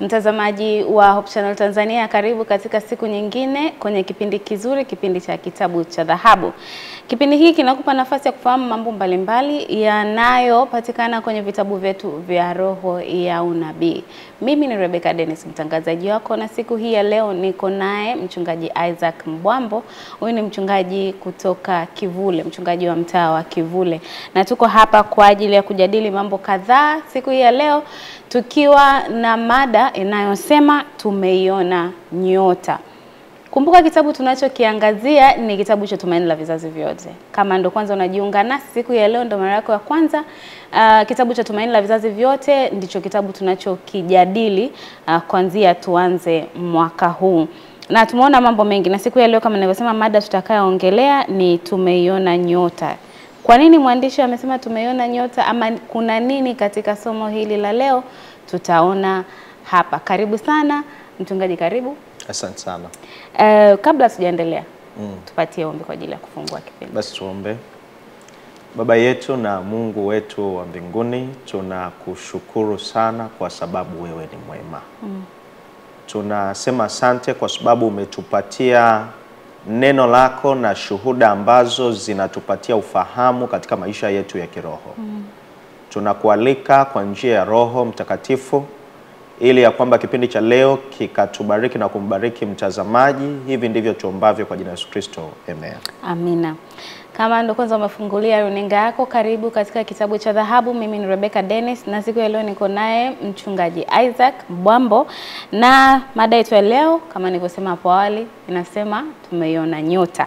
Mtazamaji wa Hope Channel Tanzania, karibu katika siku nyingine kwenye kipindi kizuri, kipindi cha Kitabu cha Dhahabu. Kipindi hiki kinakupa nafasi ya kufahamu mambo mbalimbali yanayopatikana kwenye vitabu vyetu vya roho ya unabii. Mimi ni Rebecca Dennis, mtangazaji wako, na siku hii ya leo niko naye mchungaji Isaac Mbwambo. Huyu ni mchungaji kutoka Kivule, mchungaji wa mtaa wa Kivule. Na tuko hapa kwa ajili ya kujadili mambo kadhaa siku hii ya leo, tukiwa na mada inayosema tumeiona nyota. Kumbuka kitabu tunachokiangazia ni kitabu cha Tumaini la Vizazi Vyote. Kama ndo kwanza unajiunga nasi siku ya leo, ndo mara yako ya kwanza, kitabu cha Tumaini la Vizazi Vyote ndicho kitabu tunachokijadili kuanzia tuanze mwaka huu. Na tumeona mambo mengi, na siku ya leo kama nilivyosema, mada tutakayoongelea ni tumeiona nyota. Kwa nini mwandishi amesema tumeiona nyota, ama kuna nini katika somo hili la leo? Tutaona hapa. Karibu sana mchungaji, karibu. Asante sana. Kabla tujaendelea, tupatie ombi kwa ajili ya kufungua kipindi. Basi tuombe. Baba yetu na Mungu wetu wa mbinguni, tunakushukuru sana kwa sababu wewe ni mwema. Tunasema asante kwa sababu umetupatia neno lako na shuhuda ambazo zinatupatia ufahamu katika maisha yetu ya kiroho. Tunakualika kwa njia ya Roho Mtakatifu ili ya kwamba kipindi cha leo kikatubariki na kumbariki mtazamaji. Hivi ndivyo tuombavyo kwa jina la Yesu Kristo. Amen. Amina. Kama ndo kwanza umefungulia runinga yako, karibu katika Kitabu cha Dhahabu. Mimi ni Rebecca Dennis, na siku ya leo niko naye mchungaji Isaac Mbwambo, na mada yetu ya leo kama nilivyosema hapo awali inasema tumeiona nyota.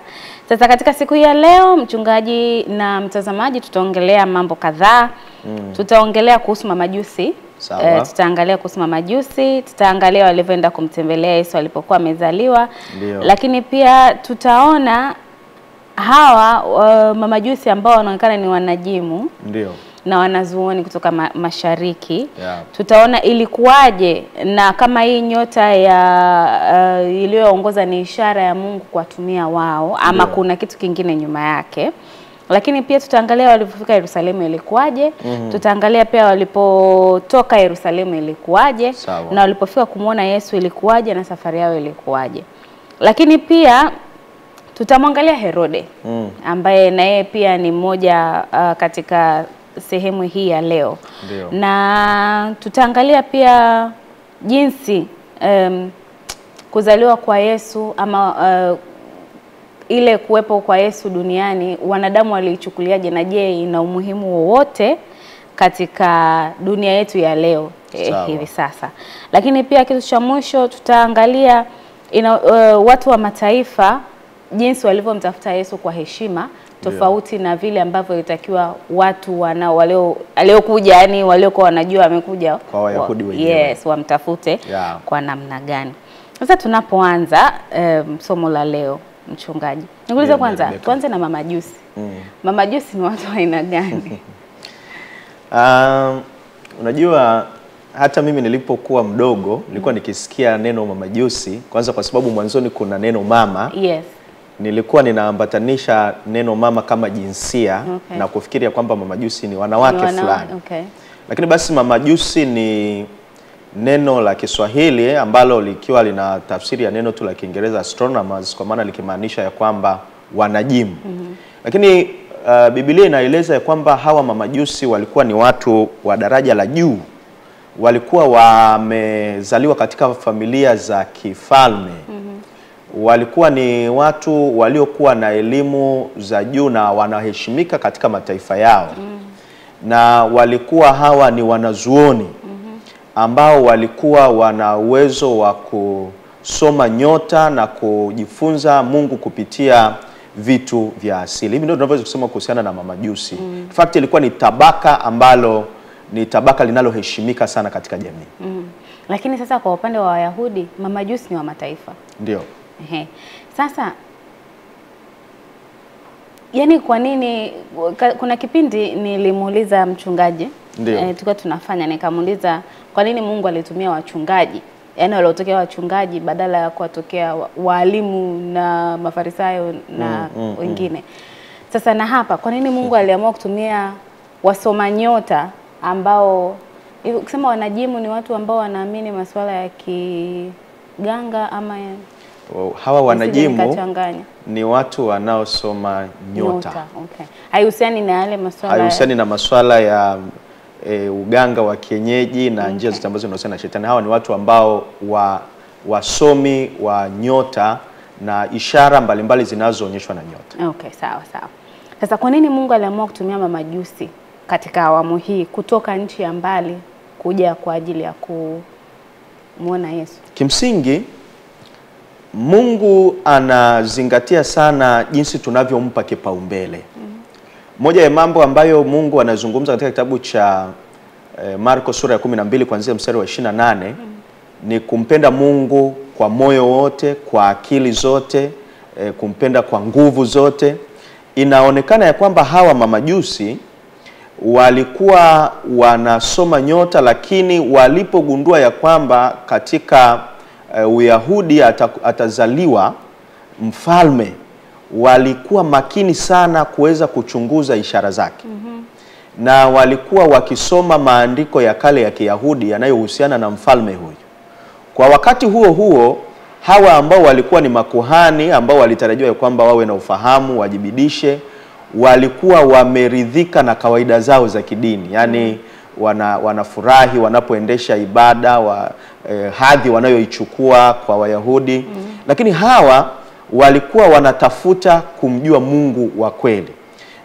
Sasa katika siku ya leo, mchungaji na mtazamaji, tutaongelea mambo kadhaa. Tutaongelea kuhusu mamajusi. Tutaangalia kuhusu mamajusi, tutaangalia walivyoenda kumtembelea Yesu alipokuwa amezaliwa. Lakini pia tutaona hawa mamajusi ambao wanaonekana ni wanajimu. Na wanazuoni kutoka mashariki. Tutaona ilikuwaje, na kama hii nyota ya iliyoongoza ni ishara ya Mungu kuwatumia wao, ama kuna kitu kingine nyuma yake. Lakini pia tutaangalia walipofika Yerusalemu ilikuwaje. Tutaangalia pia walipotoka Yerusalemu ilikuwaje, na walipofika kumuona Yesu ilikuwaje, na safari yao ilikuwaje. Lakini pia tutamwangalia Herode, ambaye na yeye pia ni mmoja katika sehemu hii ya leo. Na tutaangalia pia jinsi kuzaliwa kwa Yesu, ama ile kuwepo kwa Yesu duniani wanadamu waliichukuliaje, na je, ina umuhimu wowote katika dunia yetu ya leo hivi sasa. Lakini pia kitu cha mwisho tutaangalia watu wa mataifa jinsi walivyomtafuta Yesu kwa heshima, tofauti na vile ambavyo ilitakiwa watu waliokuja, yani waliokuwa wanajua amekuja kwa Wayahudi wenyewe, wamtafute kwa namna gani. Sasa tunapoanza somo la leo, mchungaji, nikuulize kwanza, tuanze na mamajusi. Mamajusi ni watu wa aina gani? Unajua, hata mimi nilipokuwa mdogo nilikuwa nikisikia neno mamajusi, kwanza kwa sababu mwanzoni kuna neno mama. Nilikuwa ninaambatanisha neno mama kama jinsia, na kufikiria kwamba mamajusi ni wanawake fulani. Lakini basi mamajusi ni neno la Kiswahili ambalo likiwa lina tafsiri ya neno tu la Kiingereza astronomers, kwa maana likimaanisha ya kwamba wanajimu. Lakini Biblia inaeleza ya kwamba hawa mamajusi walikuwa ni watu wa daraja la juu. Walikuwa wamezaliwa katika familia za kifalme. Walikuwa ni watu waliokuwa na elimu za juu na wanaheshimika katika mataifa yao. Na walikuwa hawa ni wanazuoni ambao walikuwa wana uwezo wa kusoma nyota na kujifunza Mungu kupitia vitu vya asili. Hivi ndio tunaweza kusema kuhusiana na mamajusi. In fact ilikuwa ni tabaka ambalo ni tabaka linaloheshimika sana katika jamii. Lakini sasa kwa upande wa Wayahudi, mamajusi ni wa mataifa. Ndio. Sasa yani kwa nini, kuna kipindi nilimuuliza mchungaji, tulikuwa tunafanya, nikamuuliza kwa nini Mungu alitumia wachungaji, yani waliotokea wachungaji badala ya kuwatokea walimu na mafarisayo na wengine. Sasa na hapa, kwa nini Mungu aliamua kutumia wasoma nyota ambao Ukisema wanajimu ni watu ambao wanaamini masuala ya kiganga ama ya... Hawa wanajimu ni watu wanaosoma nyota. Okay. Haihusiani na yale masuala, haihusiani na masuala ya uganga wa kienyeji na njia zote ambazo zinahusiana na shetani. Hawa ni watu ambao wasomi wa nyota na ishara mbalimbali zinazoonyeshwa na nyota. Okay, sawa sawa. Sasa kwa nini Mungu aliamua kutumia mamajusi katika awamu hii kutoka nchi ya mbali kuja kwa ajili ya kumuona Yesu? Kimsingi Mungu anazingatia sana jinsi tunavyompa kipaumbele. Moja ya mambo ambayo Mungu anazungumza katika kitabu cha Marko sura ya 12 kuanzia mstari wa 28 ni kumpenda Mungu kwa moyo wote, kwa akili zote, kumpenda kwa nguvu zote. Inaonekana ya kwamba hawa mamajusi walikuwa wanasoma nyota, lakini walipogundua ya kwamba katika Uyahudi atazaliwa mfalme, walikuwa makini sana kuweza kuchunguza ishara zake. Na walikuwa wakisoma maandiko ya kale ya Kiyahudi yanayohusiana na mfalme huyu. Kwa wakati huo huo, hawa ambao walikuwa ni makuhani ambao walitarajiwa ya kwamba wawe na ufahamu, wajibidishe, walikuwa wameridhika na kawaida zao za kidini. Yani wanafurahi wanapoendesha ibada, hadhi wanayoichukua kwa Wayahudi. Lakini hawa walikuwa wanatafuta kumjua Mungu wa kweli.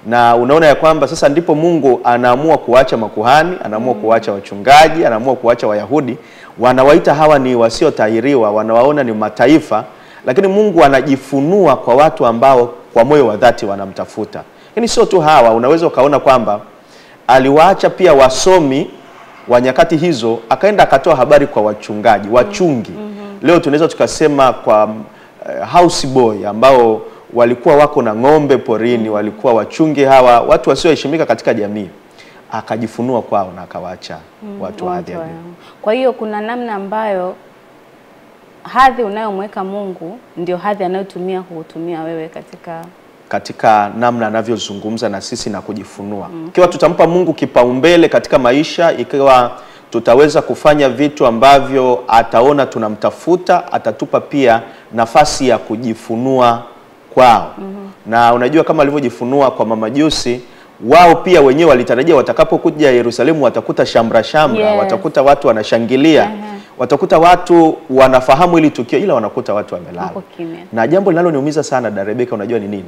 Na unaona ya kwamba sasa ndipo Mungu anaamua kuacha makuhani, anaamua kuacha wachungaji, anaamua kuacha Wayahudi. Wanawaita hawa ni wasiotahiriwa, wanawaona ni mataifa, lakini Mungu anajifunua kwa watu ambao kwa moyo wa dhati wanamtafuta. Yaani sio tu hawa, unaweza ukaona kwamba aliwaacha pia wasomi wa nyakati hizo, akaenda akatoa habari kwa wachungaji, wachungi. Leo tunaweza tukasema kwa house boy ambao walikuwa wako na ng'ombe porini, walikuwa wachungi, hawa watu wasioheshimika katika jamii. Akajifunua kwao na akawaacha watu hadhi ya juu. Kwa hiyo kuna namna ambayo hadhi unayomweka Mungu ndio hadhi anayotumia kuutumia wewe katika namna anavyozungumza na sisi na kujifunua. Ikiwa tutampa Mungu kipaumbele katika maisha, ikiwa tutaweza kufanya vitu ambavyo ataona tunamtafuta, atatupa pia nafasi ya kujifunua kwao. Na unajua kama alivyojifunua kwa mamajusi, wao pia wenyewe walitarajia watakapokuja Yerusalemu watakuta shamra, watakuta watu wanashangilia, watakuta watu wanafahamu ili tukio, ila wanakuta watu wamelala. Na jambo linaloniumiza sana da Rebeka, unajua ni nini?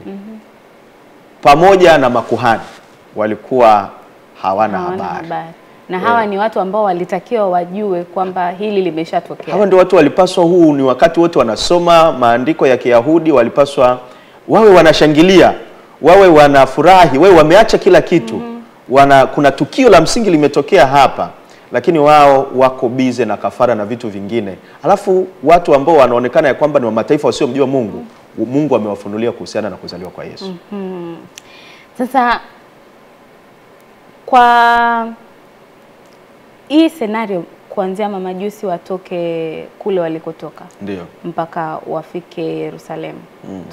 Pamoja na makuhani walikuwa hawana habari. Na hawa ni watu ambao walitakiwa wajue kwamba hili limeshatokea. Hawa ndio watu walipaswa, huu ni wakati wote wanasoma maandiko ya Kiyahudi, walipaswa wawe wanashangilia, wawe wanafurahi, wawe wameacha kila kitu. Kuna tukio la msingi limetokea hapa, lakini wao wako bize na kafara na vitu vingine. Alafu watu ambao wanaonekana ya kwamba ni wa mataifa wasiomjua Mungu, Mungu amewafunulia kuhusiana na kuzaliwa kwa Yesu. Sasa kwa hii scenario, kuanzia mamajusi watoke kule walikotoka ndio mpaka wafike Yerusalemu,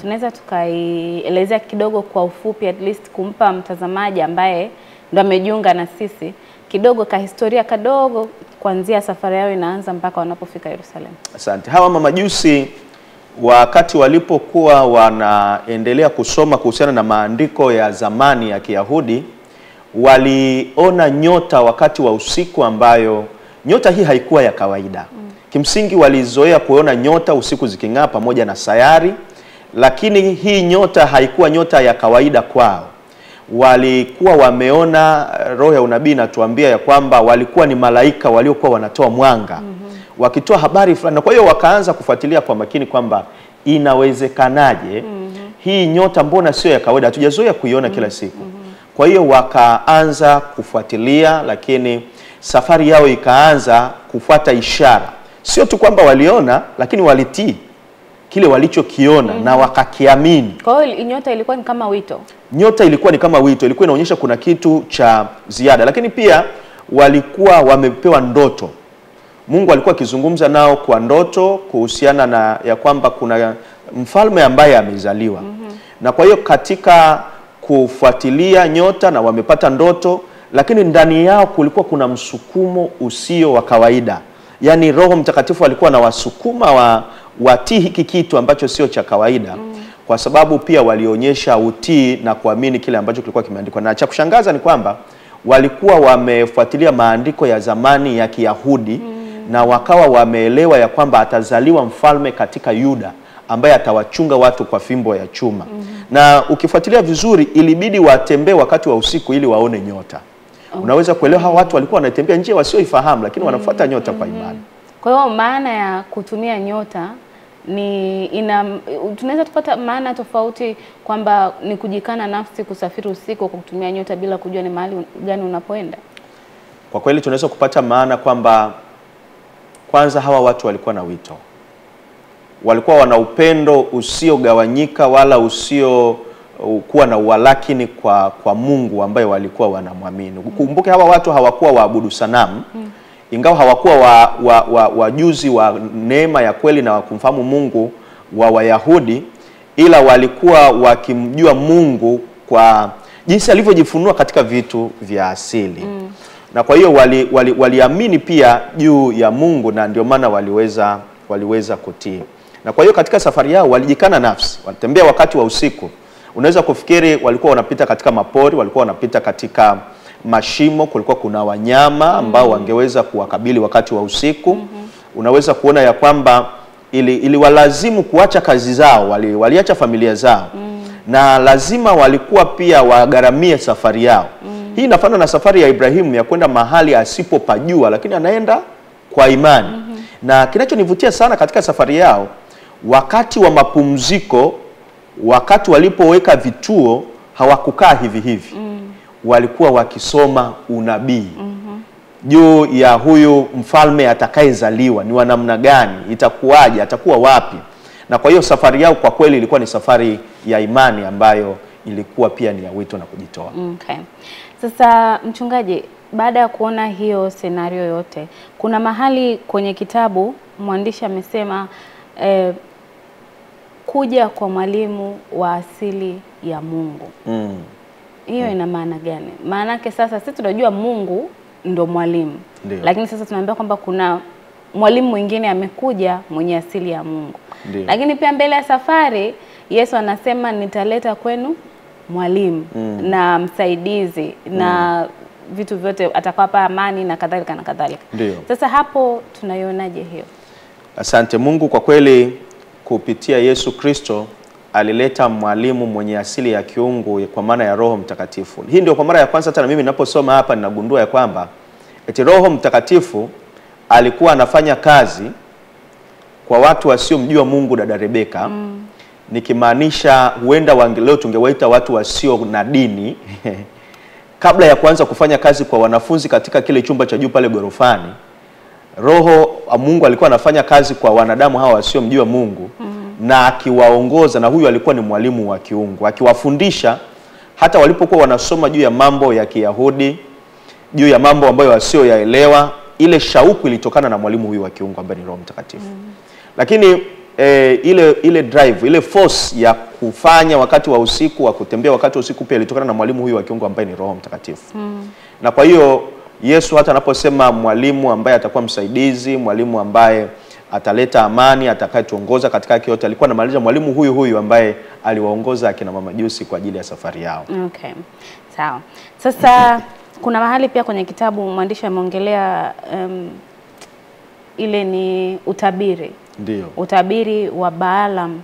tunaweza tukaielezea kidogo kwa ufupi, at least kumpa mtazamaji ambaye ndo amejiunga na sisi kidogo ka historia kadogo kuanzia safari yao inaanza mpaka wanapofika Yerusalemu? Asante. Hawa mamajusi wakati walipokuwa wanaendelea kusoma kuhusiana na maandiko ya zamani ya Kiyahudi, waliona nyota wakati wa usiku, ambayo nyota hii haikuwa ya kawaida. Kimsingi walizoea kuona nyota usiku ziking'aa pamoja na sayari, lakini hii nyota haikuwa nyota ya kawaida kwao. Walikuwa wameona, roho ya unabii inatuambia ya kwamba walikuwa ni malaika waliokuwa wanatoa mwanga, wakitoa habari fulani. Kwa hiyo wakaanza kufuatilia kwa makini kwamba inawezekanaje hii nyota mbona sio ya kawaida, hatujazoea kuiona kila siku. Kwa hiyo wakaanza kufuatilia, lakini safari yao ikaanza kufuata ishara. Sio tu kwamba waliona, lakini walitii kile walichokiona na wakakiamini. Kwa hiyo nyota ilikuwa ni kama wito. Nyota ilikuwa ni kama wito, ilikuwa inaonyesha kuna kitu cha ziada. Lakini pia walikuwa wamepewa ndoto. Mungu alikuwa akizungumza nao kwa ndoto kuhusiana na ya kwamba kuna mfalme ambaye amezaliwa. Na kwa hiyo katika kufuatilia nyota na wamepata ndoto, lakini ndani yao kulikuwa kuna msukumo usio wa kawaida. Yaani Roho Mtakatifu alikuwa na wasukuma watii hiki kitu ambacho sio cha kawaida, kwa sababu pia walionyesha utii na kuamini kile ambacho kilikuwa kimeandikwa. Na cha kushangaza ni kwamba walikuwa wamefuatilia maandiko ya zamani ya Kiyahudi, na wakawa wameelewa ya kwamba atazaliwa mfalme katika Yuda ambaye atawachunga watu kwa fimbo ya chuma. Na ukifuatilia vizuri, ilibidi watembee wakati wa usiku ili waone nyota. Unaweza kuelewa hawa watu walikuwa wanatembea njia wasioifahamu, lakini wanafuata nyota kwa imani. Kwa hiyo maana ya kutumia nyota tunaweza tupata maana tofauti, kwamba ni kujikana nafsi kusafiri usiku kwa kutumia nyota bila kujua ni mahali gani unapoenda. Kwa kweli tunaweza kupata maana kwamba kwanza hawa watu walikuwa na wito. Walikuwa wana upendo usiogawanyika wala usio kuwa na uwalakini kwa Mungu ambaye walikuwa wanamwamini. Kumbuke hawa watu hawakuwa waabudu sanamu. Ingawa hawakuwa wajuzi wa neema ya kweli na kumfahamu Mungu wa Wayahudi, ila walikuwa wakimjua Mungu kwa jinsi alivyojifunua katika vitu vya asili. Na kwa hiyo waliamini pia juu ya Mungu, na ndio maana waliweza kutii. Na kwa hiyo katika safari yao walijikana nafsi, walitembea wakati wa usiku. Unaweza kufikiri walikuwa wanapita katika mapori, walikuwa wanapita katika mashimo, kulikuwa kuna wanyama ambao wangeweza kuwakabili wakati wa usiku. Unaweza kuona ya kwamba ili walazimu kuacha kazi zao, waliacha familia zao. Na lazima walikuwa pia wagharamie safari yao. Hii inafanana na safari ya Ibrahimu ya kwenda mahali asipopajua, lakini anaenda kwa imani. Na kinachonivutia sana katika safari yao, wakati wa mapumziko, wakati walipoweka vituo, hawakukaa hivi hivi. Walikuwa wakisoma unabii juu ya huyu mfalme atakayezaliwa, ni wa namna gani, itakuwaje, atakuwa wapi. Na kwa hiyo safari yao kwa kweli ilikuwa ni safari ya imani ambayo ilikuwa pia ni ya wito na kujitoa. Okay. Sasa mchungaji, baada ya kuona hiyo senario yote, kuna mahali kwenye kitabu mwandishi amesema kuja kwa mwalimu wa asili ya Mungu. Hiyo ina maana gani? Maana yake sasa sisi tunajua Mungu ndo mwalimu. Lakini sasa tunaambia kwamba kuna mwalimu mwingine amekuja mwenye asili ya Mungu. Lakini pia mbele ya safari Yesu anasema nitaleta kwenu mwalimu na msaidizi na vitu vyote, atakawapa amani na kadhalika na kadhalika. Sasa hapo tunaionaje hiyo? Asante. Mungu kwa kweli kupitia Yesu Kristo alileta mwalimu mwenye asili ya kiungu kwa maana ya Roho Mtakatifu. Hii ndio kwa mara ya kwanza hata na mimi ninaposoma hapa ninagundua ya kwamba eti Roho Mtakatifu alikuwa anafanya kazi kwa watu wasiomjua Mungu, dada Rebeka. Nikimaanisha huenda leo tungewaita watu wasio na dini. Kabla ya kuanza kufanya kazi kwa wanafunzi katika kile chumba cha juu pale gorofani, Roho Mungu alikuwa anafanya kazi kwa wanadamu hawa wasiomjua Mungu. Na akiwaongoza, na huyu alikuwa ni mwalimu wa kiungu, akiwafundisha hata walipokuwa wanasoma juu ya mambo ya Kiyahudi, juu ya mambo ambayo wasioyaelewa. Ile shauku ilitokana na mwalimu huyu wa kiungu ambaye ni Roho Mtakatifu. Lakini ile drive, ile force ya kufanya wakati wa usiku, wa kutembea wakati wa usiku pia ilitokana na mwalimu huyu wa kiungu ambaye ni Roho Mtakatifu. Na kwa hiyo Yesu hata anaposema mwalimu ambaye atakuwa msaidizi, mwalimu ambaye ataleta amani, atakayetuongoza katika haki yote, alikuwa anamaanisha mwalimu huyu huyu ambaye aliwaongoza akina mamajusi kwa ajili ya safari yao. Okay. Sawa. Sasa kuna mahali pia kwenye kitabu mwandishi ameongelea ile ni utabiri. Utabiri wa Balaam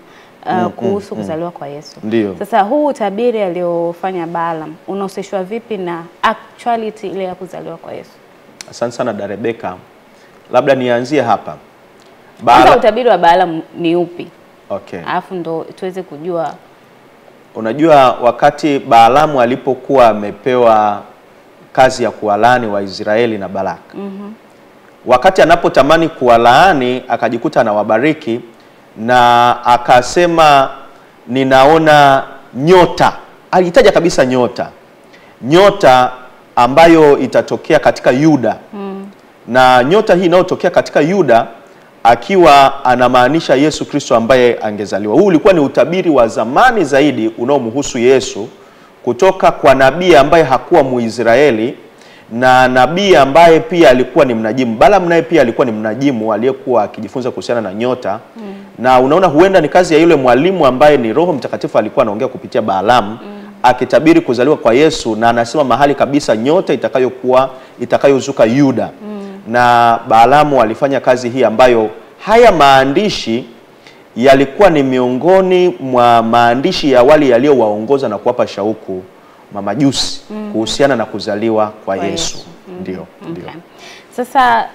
kuhusu kuzaliwa kwa Yesu. Sasa huu utabiri aliofanya Balaam unahusishwa vipi na actuality ile ya kuzaliwa kwa Yesu? Asante sana dada Rebeka. Labda nianzie hapa. Utabiri wa Balaam ni upi? Okay. Alafu ndo tuweze kujua. Unajua wakati Balaamu alipokuwa amepewa kazi ya kuwalaani Waisraeli na Balaki. Wakati anapotamani kuwalaani akajikuta anawabariki, na akasema ninaona nyota. Alitaja kabisa nyota. Nyota ambayo itatokea katika Yuda. Na nyota hii inayotokea katika Yuda akiwa anamaanisha Yesu Kristo ambaye angezaliwa. Huu ulikuwa ni utabiri wa zamani zaidi unaomhusu Yesu kutoka kwa nabii ambaye hakuwa Muisraeli, na nabii ambaye pia alikuwa ni mnajimu. Balaam naye pia alikuwa ni mnajimu aliyekuwa akijifunza kuhusiana na nyota. Na unaona huenda ni kazi ya yule mwalimu ambaye ni Roho Mtakatifu alikuwa anaongea kupitia Balaam akitabiri kuzaliwa kwa Yesu, na anasema mahali kabisa nyota itakayozuka Yuda. Na Balaam alifanya kazi hii ambayo haya maandishi yalikuwa ni miongoni mwa maandishi ya awali yaliyowaongoza na kuwapa shauku mamajusi kuhusiana na kuzaliwa kwa Yesu. Ndio. Sasa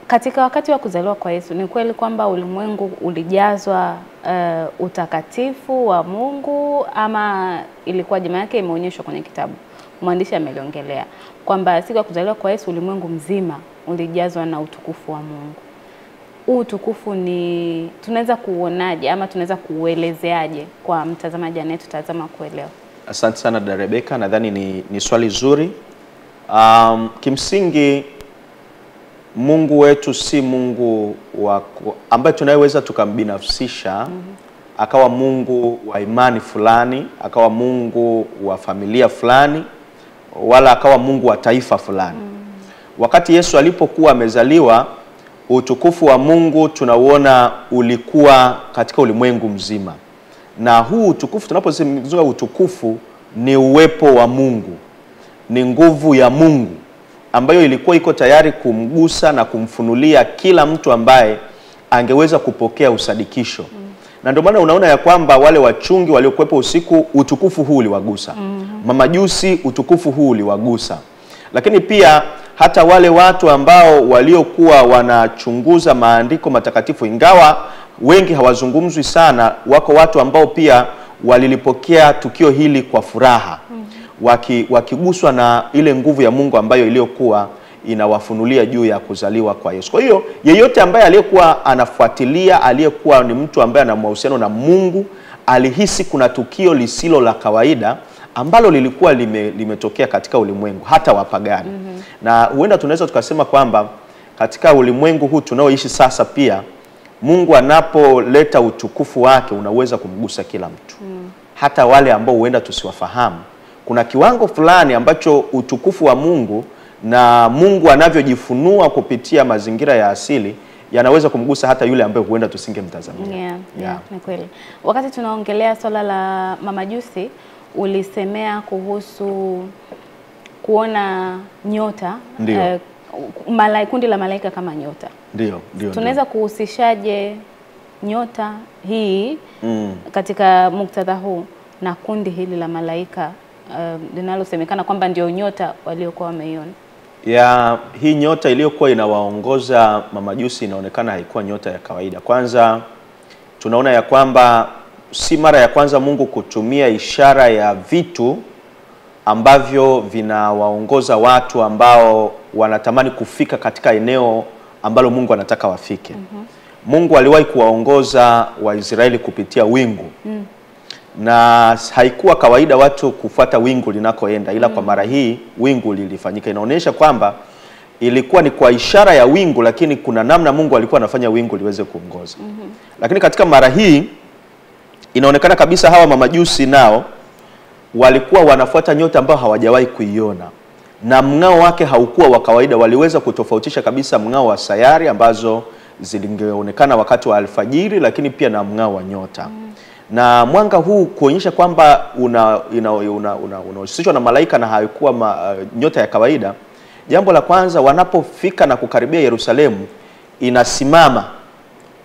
katika wakati wa kuzaliwa kwa Yesu, ni kweli kwamba ulimwengu ulijazwa utakatifu wa Mungu, ama ilikuwa jamaa yake imeonyeshwa kwenye kitabu? Mwandishi ameliongelea kwamba siku ya kuzaliwa kwa Yesu ulimwengu mzima ulijazwa na utukufu wa Mungu. Huu utukufu ni tunaweza kuuonaje ama tunaweza kuuelezeaje kwa mtazamaji anayetutazama kuelewa? Asante sana dada Rebecca, nadhani ni swali zuri. Kimsingi Mungu wetu si Mungu ambaye tunayeweza tukambinafsisha akawa Mungu wa imani fulani, akawa Mungu wa familia fulani, wala akawa Mungu wa taifa fulani. Wakati Yesu alipokuwa amezaliwa, utukufu wa Mungu tunauona ulikuwa katika ulimwengu mzima. Na huu utukufu, tunapozungumzia utukufu, ni uwepo wa Mungu, ni nguvu ya Mungu ambayo ilikuwa iko tayari kumgusa na kumfunulia kila mtu ambaye angeweza kupokea usadikisho. Na ndio maana unaona ya kwamba wale wachungi waliokuwepo usiku, utukufu huu uliwagusa. Mamajusi, utukufu huu uliwagusa. Lakini pia hata wale watu ambao waliokuwa wanachunguza maandiko matakatifu, ingawa wengi hawazungumzwi sana, wako watu ambao pia walilipokea tukio hili kwa furaha, wakiguswa na ile nguvu ya Mungu ambayo iliyokuwa inawafunulia juu ya kuzaliwa kwa Yesu. Kwa hiyo yeyote ambaye aliyekuwa anafuatilia, aliyekuwa ni mtu ambaye ana mahusiano na Mungu, alihisi kuna tukio lisilo la kawaida ambalo lilikuwa limetokea katika ulimwengu, hata wapagani. Na huenda tunaweza tukasema kwamba katika ulimwengu huu tunaoishi sasa pia, Mungu anapoleta utukufu wake unaweza kumgusa kila mtu. Hata wale ambao huenda tusiwafahamu. Kuna kiwango fulani ambacho utukufu wa Mungu na Mungu anavyojifunua kupitia mazingira ya asili yanaweza kumgusa hata yule ambaye huenda tusingemtazamia. Ni kweli. Wakati tunaongelea swala la mamajusi, ulisemea kuhusu kuona nyota, kundi la malaika kama nyota. Ndio. Tunaweza kuhusishaje nyota hii katika muktadha huu na kundi hili la malaika linalosemekana kwamba ndio nyota waliokuwa wameiona? Hii nyota iliyokuwa inawaongoza mamajusi inaonekana haikuwa nyota ya kawaida. Kwanza tunaona ya kwamba si mara ya kwanza Mungu kutumia ishara ya vitu ambavyo vinawaongoza watu ambao wanatamani kufika katika eneo ambalo Mungu anataka wafike. Mungu aliwahi kuwaongoza Waisraeli kupitia wingu. Na haikuwa kawaida watu kufuata wingu linakoenda, ila kwa mara hii wingu lilifanyika. Inaonyesha kwamba ilikuwa ni kwa ishara ya wingu, lakini kuna namna Mungu alikuwa anafanya wingu liweze kuongoza. Lakini katika mara hii inaonekana kabisa hawa mamajusi nao walikuwa wanafuata nyota ambayo hawajawahi kuiona, na mng'ao wake haukuwa wa kawaida. Waliweza kutofautisha kabisa mng'ao wa sayari ambazo zilingeonekana wakati wa alfajiri, lakini pia na mng'ao wa nyota. Na mwanga huu kuonyesha kwamba unahusishwa na malaika na haikuwa nyota ya kawaida. Jambo la kwanza, wanapofika na kukaribia Yerusalemu, inasimama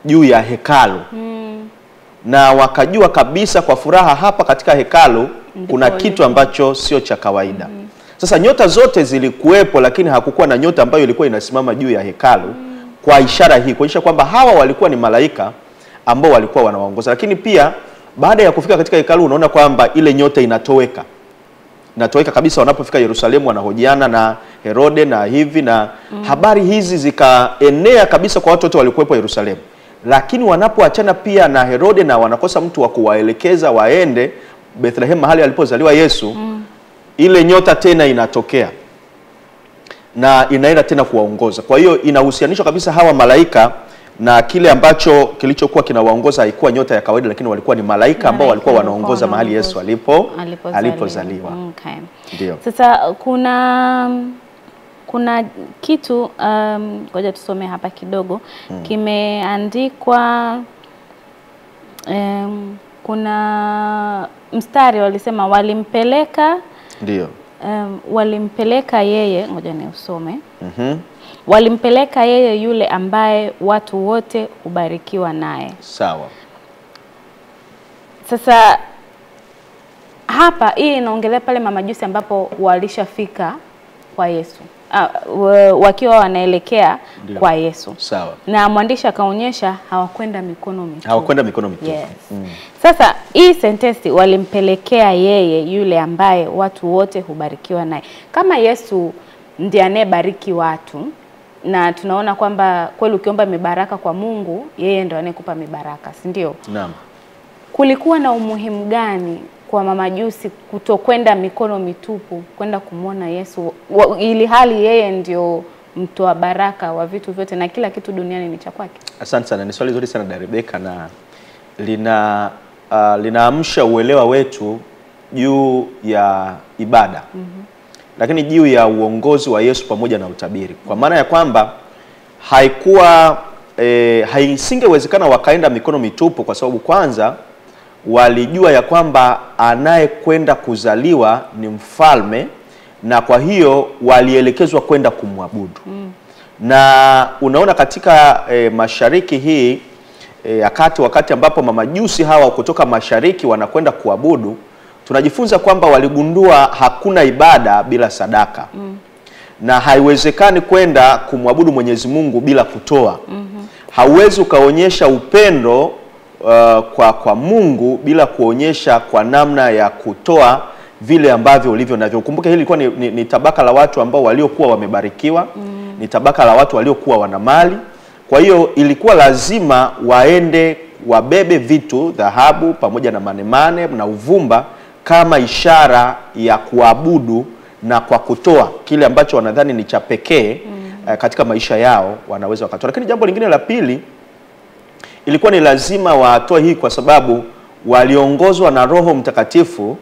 juu ya hekalu. Na wakajua kabisa kwa furaha, hapa katika hekalu kuna kitu ambacho sio cha kawaida. Sasa nyota zote zilikuwepo, lakini hakukuwa na nyota ambayo ilikuwa inasimama juu ya hekalu kwa ishara hii, kuonyesha kwamba hawa walikuwa ni malaika ambao walikuwa wanawaongoza. Lakini pia baada ya kufika katika hekalu, unaona kwamba ile nyota inatoweka kabisa. Wanapofika Yerusalemu, wanahojiana na Herode na hivi, na habari hizi zikaenea kabisa kwa watu wote walikuwepo Yerusalemu. Lakini wanapoachana pia na Herode na wanakosa mtu wa kuwaelekeza waende Bethlehem, mahali alipozaliwa Yesu, ile nyota tena inatokea na inaenda tena kuwaongoza. Kwa hiyo inahusianishwa kabisa hawa malaika na kile ambacho kilichokuwa kinawaongoza haikuwa nyota ya kawaida, lakini walikuwa ni malaika ambao walikuwa wanaongoza mahali Yesu alipozaliwa. Okay. Ndio. Sasa kuna kitu ngoja tusome hapa kidogo. Kimeandikwa kuna mstari walisema walimpeleka. Ndio. Walimpeleka yeye, ngoja niusome. Walimpeleka yeye yule ambaye watu wote hubarikiwa naye. Sawa. Sasa hapa hii inaongelea pale mamajusi ambapo walishafika kwa Yesu. Wakiwa wanaelekea kwa Yesu. Sawa. Na mwandishi akaonyesha hawakwenda mikono mitupu. Hawakwenda mikono mitupu. Yes. Sasa hii sentensi walimpelekea yeye yule ambaye watu wote hubarikiwa naye. Kama Yesu ndiye anayebariki watu, na tunaona kwamba kweli ukiomba mibaraka kwa Mungu, yeye ndo anayekupa mibaraka, si ndio? Naam. Kulikuwa na umuhimu gani kwa mamajusi kutokwenda mikono mitupu kwenda kumwona Yesu, ili hali yeye ndio mtoa baraka wa vitu vyote na kila kitu duniani ni cha kwake? Asante sana, ni swali zuri sana Rebecca, na linaamsha uelewa wetu juu ya ibada. Lakini juu ya uongozi wa Yesu pamoja na utabiri. Kwa maana ya kwamba haisingewezekana wakaenda mikono mitupu, kwa sababu kwanza walijua ya kwamba anayekwenda kuzaliwa ni mfalme, na kwa hiyo walielekezwa kwenda kumwabudu. Na unaona katika mashariki hii wakati ambapo mamajusi hawa kutoka mashariki wanakwenda kuabudu, tunajifunza kwamba waligundua hakuna ibada bila sadaka. Na haiwezekani kwenda kumwabudu Mwenyezi Mungu bila kutoa. Hauwezi ukaonyesha upendo kwa Mungu bila kuonyesha kwa namna ya kutoa vile ambavyo ulivyo navyo. Kumbuka hili ilikuwa ni tabaka la watu ambao waliokuwa wamebarikiwa, ni tabaka la watu waliokuwa wana mali. Kwa hiyo ilikuwa lazima waende wabebe vitu, dhahabu pamoja na manemane na uvumba, kama ishara ya kuabudu na kwa kutoa kile ambacho wanadhani ni cha pekee katika maisha yao, wanaweza wakatoa. Lakini jambo lingine la pili, ilikuwa ni lazima watoe hii kwa sababu waliongozwa na Roho Mtakatifu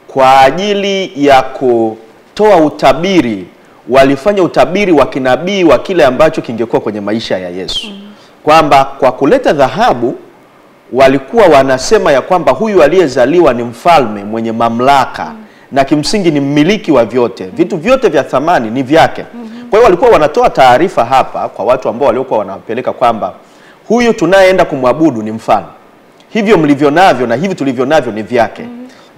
kwa ajili ya kutoa utabiri. Walifanya utabiri wa kinabii wa kile ambacho kingekuwa kwenye maisha ya Yesu. Kwamba kwa kuleta dhahabu walikuwa wanasema ya kwamba huyu aliyezaliwa ni mfalme mwenye mamlaka, na kimsingi ni mmiliki wa vyote. Vitu vyote vya thamani ni vyake. Kwa hiyo walikuwa wanatoa taarifa hapa kwa watu ambao waliokuwa wanapeleka kwamba huyu tunayeenda kumwabudu ni mfalme. Hivyo mlivyo navyo na hivi tulivyo navyo ni vyake.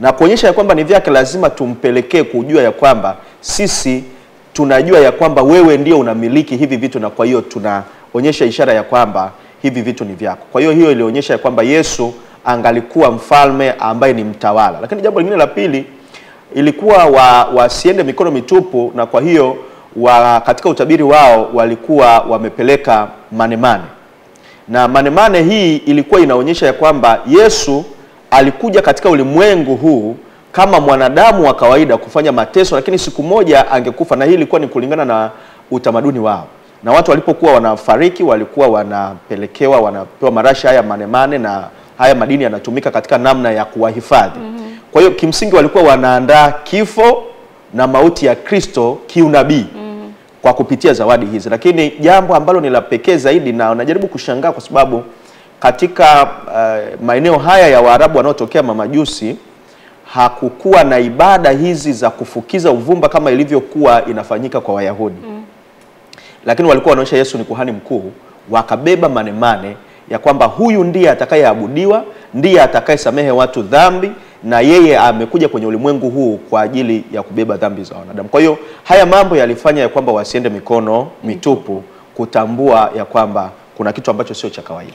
Na kuonyesha ya kwamba ni vyake, lazima tumpelekee kujua ya kwamba sisi tunajua ya kwamba wewe ndio unamiliki hivi vitu, na kwa hiyo tunaonyesha ishara ya kwamba hivi vitu ni vyako. Kwa hiyo ilionyesha ya kwamba Yesu angalikuwa mfalme ambaye ni mtawala. Lakini jambo lingine la pili, ilikuwa wasiende mikono mitupu, na kwa hiyo katika utabiri wao walikuwa wamepeleka manemane. Na manemane hii ilikuwa inaonyesha ya kwamba Yesu alikuja katika ulimwengu huu kama mwanadamu wa kawaida kufanya mateso, lakini siku moja angekufa. Na hii ilikuwa ni kulingana na utamaduni wao. Na watu walipokuwa wanafariki walikuwa wanapewa marashi haya manemane, na haya madini yanatumika katika namna ya kuwahifadhi. Kwa hiyo kimsingi walikuwa wanaandaa kifo na mauti ya Kristo kiunabii kwa kupitia zawadi hizi. Lakini jambo ambalo ni la pekee zaidi, na unajaribu kushangaa kwa sababu katika maeneo haya ya Waarabu wanaotokea mamajusi, hakukuwa na ibada hizi za kufukiza uvumba kama ilivyokuwa inafanyika kwa Wayahudi. Lakini walikuwa wanaonyesha Yesu ni kuhani mkuu, wakabeba manemane ya kwamba huyu ndiye atakayeabudiwa, ndiye atakayesamehe watu dhambi, na yeye amekuja kwenye ulimwengu huu kwa ajili ya kubeba dhambi za wanadamu. Kwa hiyo haya mambo yalifanya ya kwamba wasiende mikono mitupu, kutambua ya kwamba kuna kitu ambacho sio cha kawaida.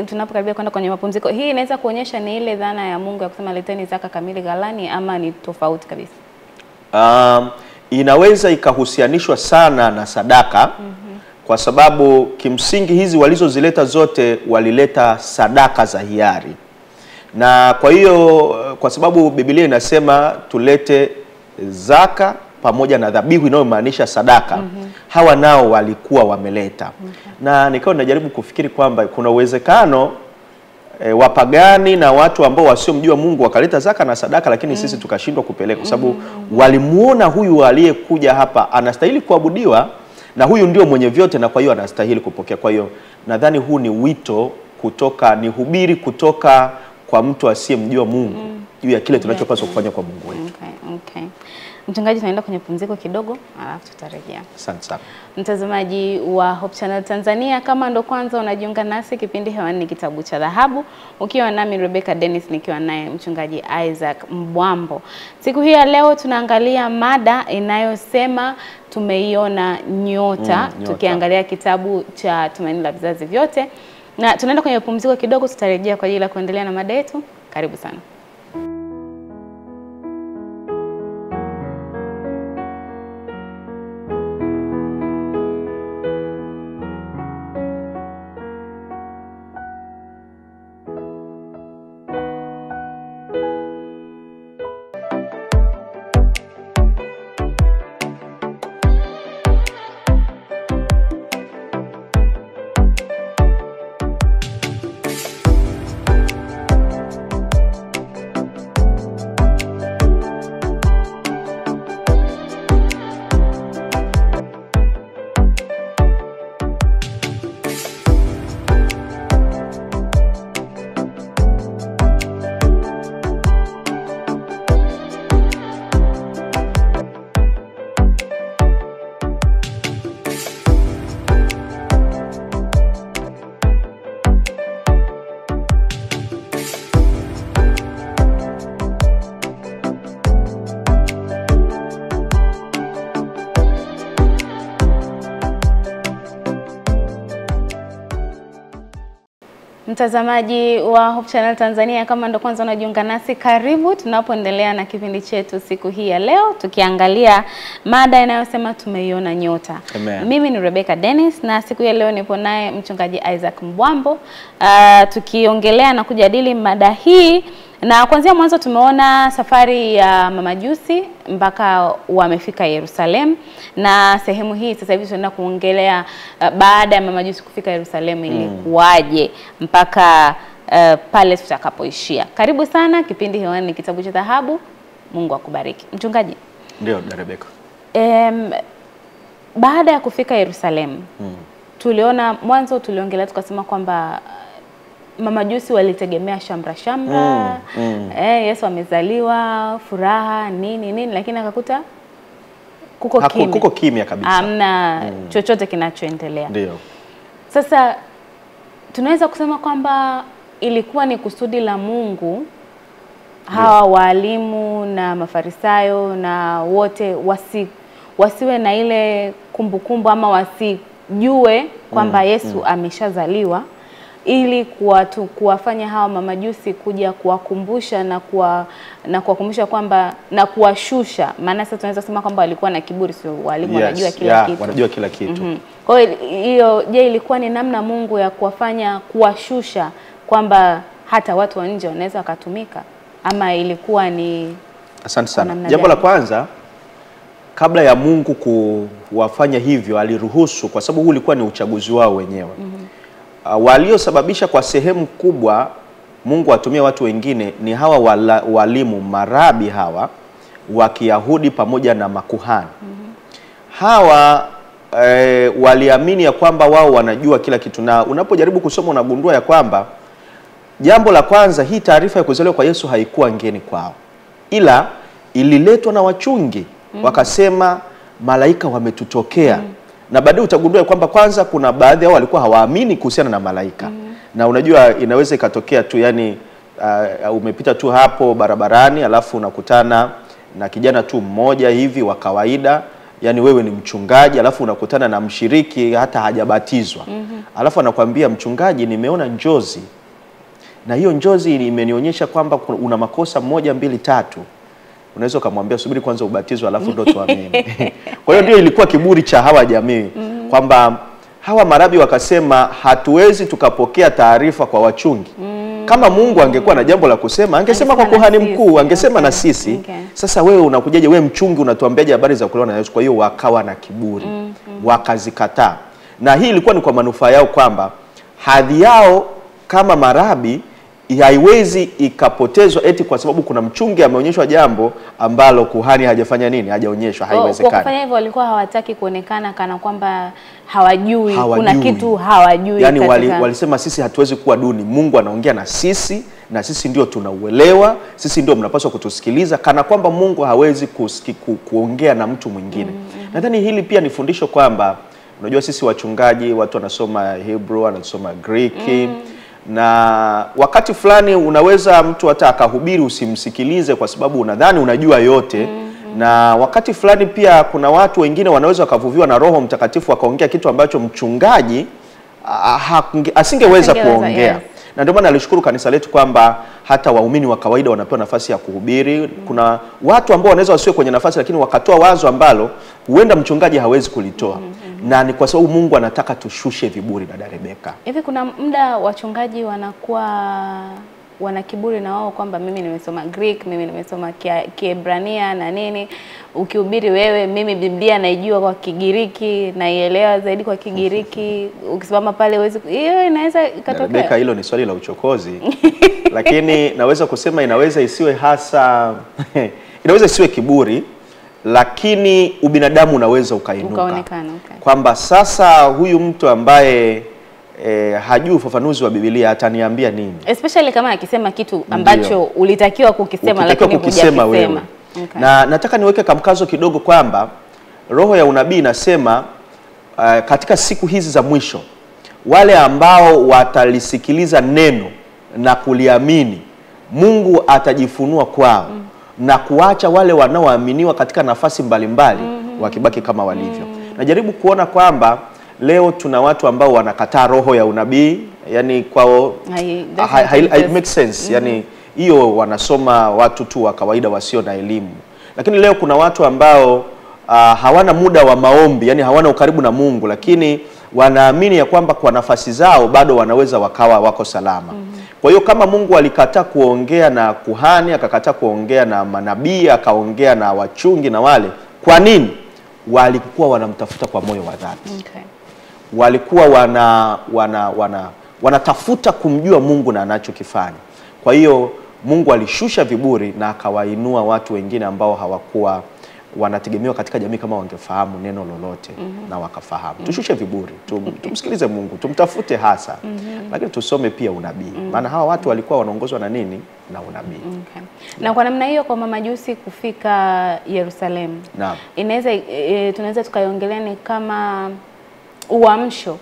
Tunapokaribia kwenda kwenye mapumziko, hii inaweza kuonyesha ni ile dhana ya Mungu ya kusema leteni zaka kamili ghalani, ama ni tofauti kabisa? Inaweza ikahusianishwa sana na sadaka. Kwa sababu kimsingi hizi walizozileta zote walileta sadaka za hiari. Na kwa hiyo kwa sababu Biblia inasema tulete zaka pamoja na dhabihu inayomaanisha sadaka, hawa nao walikuwa wameleta. Na nikawa najaribu kufikiri kwamba kuna uwezekano wapagani na watu ambao wasiomjua Mungu wakaleta zaka na sadaka, lakini sisi tukashindwa kupeleka, kwa sababu walimuona huyu aliyekuja hapa anastahili kuabudiwa, na huyu ndio mwenye vyote, na kwa hiyo anastahili kupokea. Kwa hiyo nadhani huu ni wito kutoka, ni hubiri kutoka kwa mtu asiyemjua Mungu juu ya kile tunachopaswa kufanya kwa Mungu wetu. Okay. Mchungaji, tunaenda kwenye pumziko kidogo, alafu tutarejea. Asante sana. Mtazamaji wa Hope Channel Tanzania, kama ndo kwanza unajiunga nasi, kipindi hewani ni Kitabu cha Dhahabu, ukiwa nami Rebecca Dennis, nikiwa naye Mchungaji Isaac Mbwambo. Siku hii ya leo tunaangalia mada inayosema tumeiona nyota, tukiangalia kitabu cha Tumaini la Vizazi Vyote. Na tunaenda kwenye pumziko kidogo, tutarejea kwa ajili ya kuendelea na mada yetu. Karibu sana. Mtazamaji wa Hope Channel Tanzania, kama ndo kwanza unajiunga nasi, karibu tunapoendelea na kipindi chetu siku hii ya leo, tukiangalia mada inayosema tumeiona nyota. Amen. Mimi ni Rebecca Dennis, na siku ya leo nipo naye Mchungaji Isaac Mbwambo, tukiongelea na kujadili mada hii. Na kuanzia mwanzo tumeona safari ya mamajusi mpaka wamefika Yerusalemu, na sehemu hii sasa hivi tunaenda kuongelea baada ya mamajusi kufika Yerusalemu ilikuwaje mpaka pale tutakapoishia. Karibu sana, kipindi hewani ni Kitabu cha Dhahabu. Mungu akubariki. Mchungaji. Ndio, Rebecca. Baada ya kufika Yerusalemu, tuliona mwanzo, tuliongelea tukasema kwamba mamajusi walitegemea shamra. Yesu amezaliwa, furaha, nini, lakini akakuta kuko kimya kabisa. Hamna chochote kinachoendelea. Ndio. Sasa tunaweza kusema kwamba ilikuwa ni kusudi la Mungu hawa walimu na Mafarisayo na wote wasiwe na ile kumbukumbu ama wasijue kwamba Yesu ameshazaliwa, ili kuwafanya hawa mamajusi kuja kuwakumbusha na kuwakumbusha kwamba na kuwashusha. Maana sasa tunaweza kusema kwamba walikuwa na kiburi, sio walimu wanajua kila kitu. Wanajua kila kitu. Kwa hiyo je, ilikuwa ni namna Mungu ya kuwafanya kuwashusha kwamba hata watu wa nje wanaweza wakatumika, ama ilikuwa ni? Asante sana. Jambo la kwanza, kabla ya Mungu kuwafanya hivyo, aliruhusu, kwa sababu huu ulikuwa ni uchaguzi wao wenyewe. Waliosababisha kwa sehemu kubwa Mungu atumie watu wengine ni hawa walimu, marabi hawa wa Kiyahudi pamoja na makuhani. Hawa waliamini ya kwamba wao wanajua kila kitu, na unapojaribu kusoma unagundua ya kwamba jambo la kwanza, hii taarifa ya kuzaliwa kwa Yesu haikuwa ngeni kwao, ila ililetwa na wachungi. Wakasema malaika wametutokea. Na baadaye utagundua kwamba kwanza kuna baadhi yao walikuwa hawaamini kuhusiana na malaika. Na unajua inaweza ikatokea tu, yani umepita tu hapo barabarani alafu unakutana na kijana tu mmoja hivi wa kawaida, yani wewe ni mchungaji, alafu unakutana na mshiriki hata hajabatizwa. Alafu anakuambia, mchungaji, nimeona njozi, na hiyo njozi imenionyesha kwamba una makosa 1, 2, 3. Unaweza ukamwambia subiri kwanza ubatizwe alafu ndo tuamini. Kwa hiyo ndio ilikuwa kiburi cha hawa jamii, kwamba hawa marabi wakasema hatuwezi tukapokea taarifa kwa wachungi Kama Mungu angekuwa na jambo la kusema, angesema kwa kuhani mkuu, angesema na sisi. Sasa wewe unakujaje, wewe mchungi unatuambiaje habari za kuolewa na Yesu? Kwa hiyo wakawa na kiburi, wakazikataa. Na hii ilikuwa ni kwa manufaa yao, kwamba hadhi yao kama marabi haiwezi ikapotezwa eti kwa sababu kuna mchungi ameonyeshwa jambo ambalo kuhani hajafanya nini, hajaonyeshwa. Haiwezekani. Kwa kufanya hivyo walikuwa hawataki kuonekana kana kwamba hawajui, kuna kitu hawajui. Yani walisema sisi hatuwezi kuwa duni, Mungu anaongea na sisi ndio tunauelewa, sisi ndio mnapaswa kutusikiliza, kana kwamba Mungu hawezi kuongea na mtu mwingine. Nadhani hili pia ni fundisho kwamba unajua sisi wachungaji, watu wanasoma Hebrew, wanasoma Greek, na wakati fulani unaweza mtu hata akahubiri usimsikilize kwa sababu unadhani unajua yote. Na wakati fulani pia kuna watu wengine wanaweza wakavuviwa na Roho Mtakatifu wakaongea kitu ambacho mchungaji asingeweza kuongea. Na ndio maana nalishukuru kanisa letu kwamba hata waumini wa kawaida wanapewa nafasi ya kuhubiri. Kuna watu ambao wanaweza wasiwe kwenye nafasi lakini wakatoa wazo ambalo huenda mchungaji hawezi kulitoa. Na ni kwa sababu Mungu anataka tushushe viburi, dada Rebeka. Hivi kuna muda wachungaji wana kiburi na wao kwamba mimi nimesoma Greek, mimi nimesoma Kiebrania na nini, ukihubiri wewe, mimi Biblia naijua kwa Kigiriki, naielewa zaidi kwa Kigiriki, ukisimama pale huwezi, hiyo inaweza ikatokea? Rebeka, hilo ni swali la uchokozi. Lakini naweza kusema inaweza isiwe hasa inaweza isiwe kiburi, lakini ubinadamu unaweza ukainuka. Kwamba sasa huyu mtu ambaye hajui ufafanuzi wa Biblia ataniambia nini? Especially kama akisema kitu ambacho ulitakiwa kukisema lakini hujasema wewe. Na nataka niweke kamkazo kidogo kwamba roho ya unabii inasema katika siku hizi za mwisho wale ambao watalisikiliza neno na kuliamini, Mungu atajifunua kwao na kuacha wale wanaoaminiwa katika nafasi mbalimbali wakibaki kama walivyo. Najaribu kuona kwamba leo tuna watu ambao wanakataa roho ya unabii, yani kwao it makes sense. Yani hiyo wanasoma watu tu wa kawaida wasio na elimu. Lakini leo kuna watu ambao hawana muda wa maombi, yani hawana ukaribu na Mungu, lakini wanaamini ya kwamba kwa nafasi zao bado wanaweza wakawa wako salama. Kwa hiyo kama Mungu alikataa kuongea na kuhani, akakataa kuongea na manabii, akaongea na wachungi na wale, kwa nini? Walikuwa wanamtafuta kwa moyo wa dhati. Walikuwa wanatafuta kumjua Mungu na anachokifanya. Kwa hiyo Mungu alishusha viburi na akawainua watu wengine ambao hawakuwa wanategemewa katika jamii kama wangefahamu neno lolote na wakafahamu. Tushushe viburi, tumsikilize Mungu, tumtafute hasa. Lakini tusome pia unabii. Maana hawa watu walikuwa wanaongozwa na nini? Na unabii. Na kwa namna hiyo kwa mamajusi kufika Yerusalemu, tunaweza tukaiongelea ni kama uamsho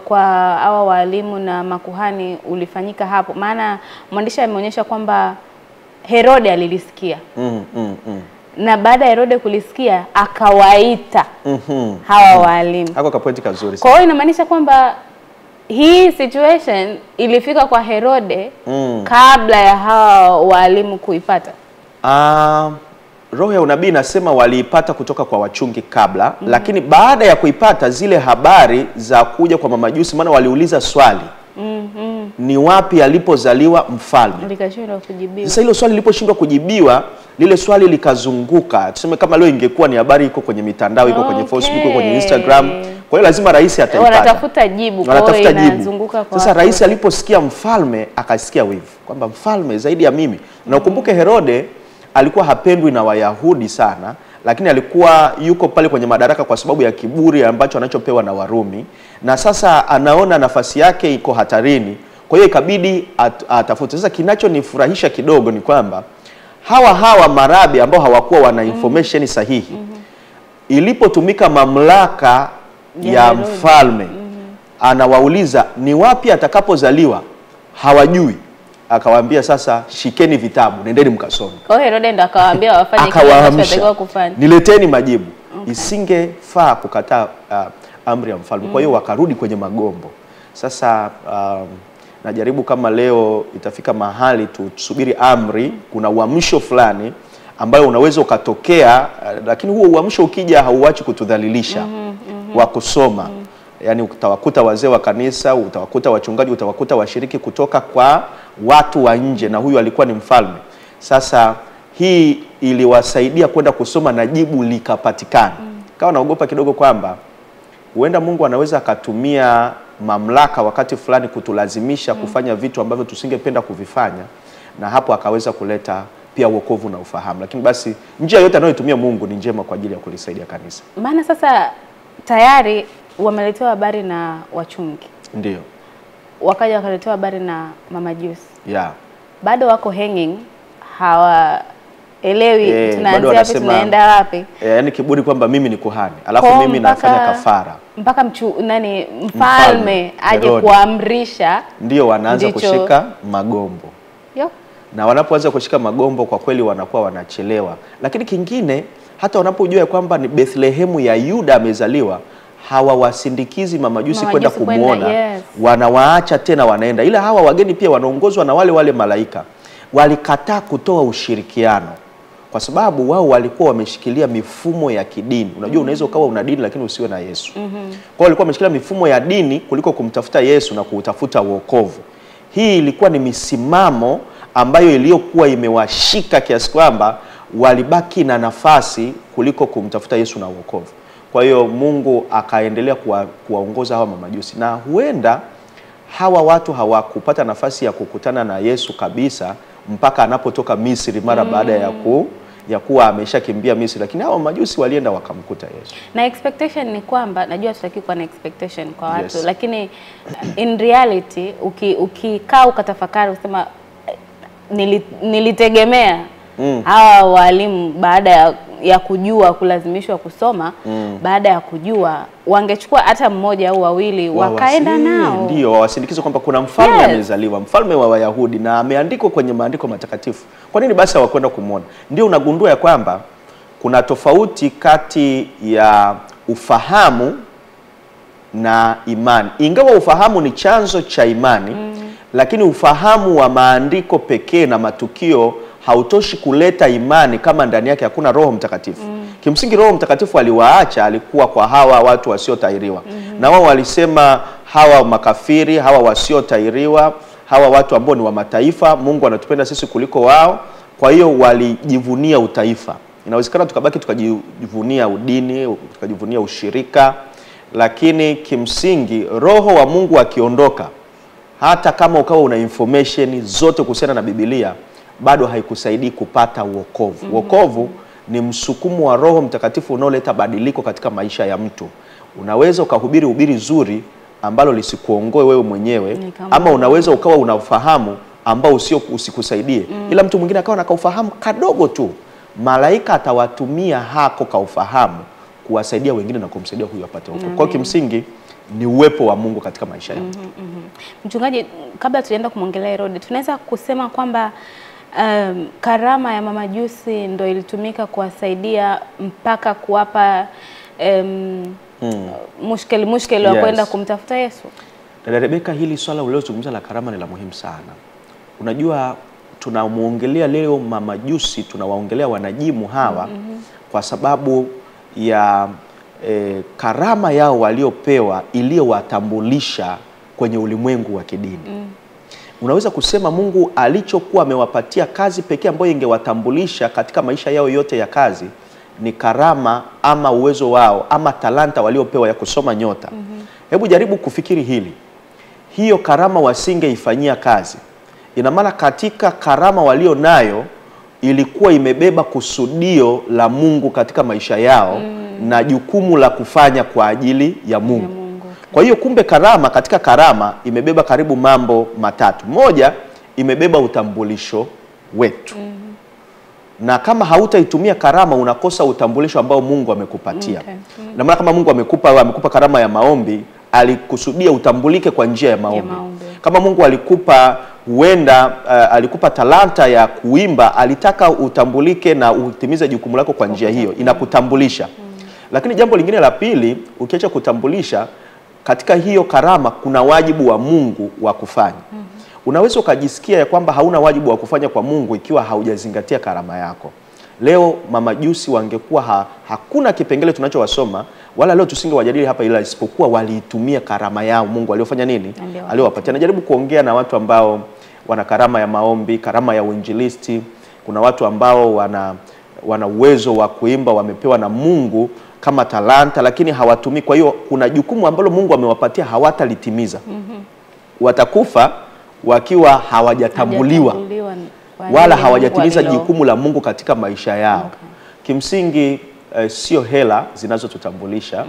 kwa hawa walimu na makuhani ulifanyika hapo. Maana mwandishi ameonyesha kwamba Herode alilisikia. Na baada ya Herode kulisikia akawaita hawa walimu. Hako kapointi kazuri. Kwa hiyo inamaanisha kwamba hii situation ilifika kwa Herode kabla ya hawa walimu kuipata. Roho ya unabii nasema waliipata kutoka kwa wachungi kabla, lakini baada ya kuipata zile habari za kuja kwa mamajusi, maana waliuliza swali, ni wapi alipozaliwa mfalme? Likashindwa kujibiwa. Sasa hilo swali liliposhindwa kujibiwa, lile swali likazunguka. Tuseme kama leo ingekuwa ni habari iko kwenye mitandao, iko kwenye Facebook, iko kwenye Instagram. Kwa hiyo lazima rais ataipata. Wanatafuta jibu, kwa hiyo inazunguka kwa. Sasa rais aliposikia mfalme akasikia wivu, kwamba mfalme zaidi ya mimi. Na ukumbuke Herode alikuwa hapendwi na Wayahudi sana, lakini alikuwa yuko pale kwenye madaraka kwa sababu ya kiburi ambacho anachopewa na Warumi, na sasa anaona nafasi yake iko hatarini. Kwa hiyo ikabidi atafute. Sasa kinachonifurahisha kidogo ni kwamba hawa marabi ambao hawakuwa wana information sahihi, ilipotumika mamlaka ya mfalme, anawauliza ni wapi atakapozaliwa, hawajui. Akawaambia sasa shikeni vitabu, nendeni mkasome. Kwa hiyo Herode ndo akawaambia wafanye kile wanachotakiwa kufanya. Nileteni majibu. Isingefaa kukataa amri ya mfalme. Kwa hiyo wakarudi kwenye magombo. Sasa najaribu kama leo itafika mahali tusubiri amri, kuna uamsho fulani ambayo unaweza ukatokea, lakini huo uamsho ukija hauachi kutudhalilisha wa kusoma. Yani utawakuta wazee wa kanisa, utawakuta wachungaji, utawakuta washiriki kutoka kwa watu wa nje, na huyu alikuwa ni mfalme. Sasa hii iliwasaidia kwenda kusoma na jibu likapatikana. Kawa naogopa kidogo kwamba huenda Mungu anaweza akatumia mamlaka wakati fulani kutulazimisha kufanya vitu ambavyo tusingependa kuvifanya, na hapo akaweza kuleta pia wokovu na ufahamu. Lakini basi njia yote anayotumia Mungu ni njema kwa ajili ya kulisaidia kanisa. Maana sasa tayari wameletewa habari na wachungi. Ndio. Wakaja wakaletewa habari na mamajusi. Yeah. Bado wako hanging, hawaelewi tunaanzia wapi tunaenda wapi. Yaani kiburi kwamba mimi ni kuhani, alafu mimi nafanya kafara. Mpaka mfalme aje kuamrisha, ndio wanaanza kushika magombo. Yo. Na wanapoanza kushika magombo kwa kweli wanakuwa wanachelewa. Lakini kingine, hata wanapojua kwamba ni Bethlehemu ya Yuda amezaliwa, hawawasindikizi mamajusi kwenda kumuona. Yes. Wanawaacha tena wanaenda. Ila hawa wageni pia wanaongozwa na wale malaika. Walikataa kutoa ushirikiano kwa sababu wao walikuwa wameshikilia mifumo ya kidini. Unajua unaweza ukawa una dini lakini usiwe na Yesu. Kwa hiyo walikuwa wameshikilia mifumo ya dini kuliko kumtafuta Yesu na kuutafuta wokovu. Hii ilikuwa ni misimamo ambayo iliyokuwa imewashika kiasi kwamba walibaki na nafasi kuliko kumtafuta Yesu na wokovu. Kwa hiyo Mungu akaendelea kuwaongoza hawa mamajusi, na huenda hawa watu hawakupata nafasi ya kukutana na Yesu kabisa mpaka anapotoka Misri mara baada ya kuwa ameshakimbia Misri, lakini hawa mamajusi walienda wakamkuta Yesu. Na expectation ni kwamba, najua tutaki kuwa na expectation kwa watu, yes, lakini in reality ukikaa ukatafakari usema nilitegemea hawa walimu baada ya kujua kulazimishwa kusoma, baada ya kujua wangechukua hata mmoja au wawili wakaenda nao. Ndio wawasindikize kwamba kuna mfalme amezaliwa, mfalme wa Wayahudi na ameandikwa kwenye maandiko matakatifu. Kwa nini basi hawakwenda kumuona? Ndio unagundua ya kwamba kuna tofauti kati ya ufahamu na imani. Ingawa ufahamu ni chanzo cha imani, lakini ufahamu wa maandiko pekee na matukio hautoshi kuleta imani kama ndani yake hakuna Roho Mtakatifu. Kimsingi Roho Mtakatifu aliwaacha, alikuwa kwa hawa watu wasiotahiriwa. Na wao walisema hawa makafiri, hawa wasiotahiriwa, hawa watu ambao ni wa mataifa, Mungu anatupenda sisi kuliko wao. Kwa hiyo walijivunia utaifa. Inawezekana tukabaki tukajivunia udini, tukajivunia ushirika, lakini kimsingi Roho wa Mungu akiondoka, hata kama ukawa una information zote kuhusiana na Biblia, bado haikusaidii kupata wokovu. Wokovu ni msukumo wa Roho Mtakatifu unaoleta badiliko katika maisha ya mtu. Unaweza ukahubiri zuri ambalo lisikuongoe wewe mwenyewe, ama unaweza ukawa unafahamu ambao usikusaidie, ila mtu mwingine akawa na kaufahamu kadogo tu. Malaika atawatumia hako kaufahamu kuwasaidia wengine na kumsaidia huyu apate wokovu. Kwa kimsingi ni uwepo wa Mungu katika maisha yetu. Mchungaji, kabla tuenda kumwongelea Herode, tunaweza kusema kwamba karama ya mamajusi ndio ilitumika kuwasaidia mpaka kuwapa mushkeli wa kwenda kumtafuta Yesu? Dada Rebeka, hili swala uliozungumza la karama ni la muhimu sana. Unajua tunamuongelea leo mamajusi, tunawaongelea wanajimu hawa kwa sababu ya karama yao waliopewa iliyowatambulisha kwenye ulimwengu wa kidini. Unaweza kusema Mungu alichokuwa amewapatia kazi pekee ambayo ingewatambulisha katika maisha yao yote ya kazi ni karama ama uwezo wao ama talanta waliopewa ya kusoma nyota. Hebu jaribu kufikiri hili. Hiyo karama wasingeifanyia kazi. Ina maana katika karama walio nayo ilikuwa imebeba kusudio la Mungu katika maisha yao na jukumu la kufanya kwa ajili ya Mungu. Kwa hiyo kumbe katika karama imebeba karibu mambo matatu. Moja, imebeba utambulisho wetu. Na kama hautaitumia karama unakosa utambulisho ambao Mungu amekupatia. Na maana kama Mungu amekupa karama ya maombi, alikusudia utambulike kwa njia ya maombi. Kama Mungu alikupa talanta ya kuimba, alitaka utambulike na utimize jukumu lako kwa njia hiyo, inakutambulisha. Lakini jambo lingine la pili, ukiacha kutambulisha, katika hiyo karama kuna wajibu wa Mungu wa kufanya. Unaweza ukajisikia ya kwamba hauna wajibu wa kufanya kwa Mungu ikiwa haujazingatia karama yako. Leo mamajusi wangekuwa hakuna kipengele tunachowasoma, wala leo tusingewajadili hapa, ila isipokuwa waliitumia karama yao Mungu aliofanya nini? Aliowapatia. Najaribu kuongea na watu ambao wana karama ya maombi, karama ya uinjilisti. Kuna watu ambao wana uwezo wa kuimba, wamepewa na Mungu kama talanta, lakini hawatumii. Kwa hiyo kuna jukumu ambalo Mungu amewapatia hawatalitimiza. Watakufa wakiwa hawajatambuliwa wala hawajatimiza jukumu la Mungu katika maisha yao. Kimsingi sio hela zinazotutambulisha,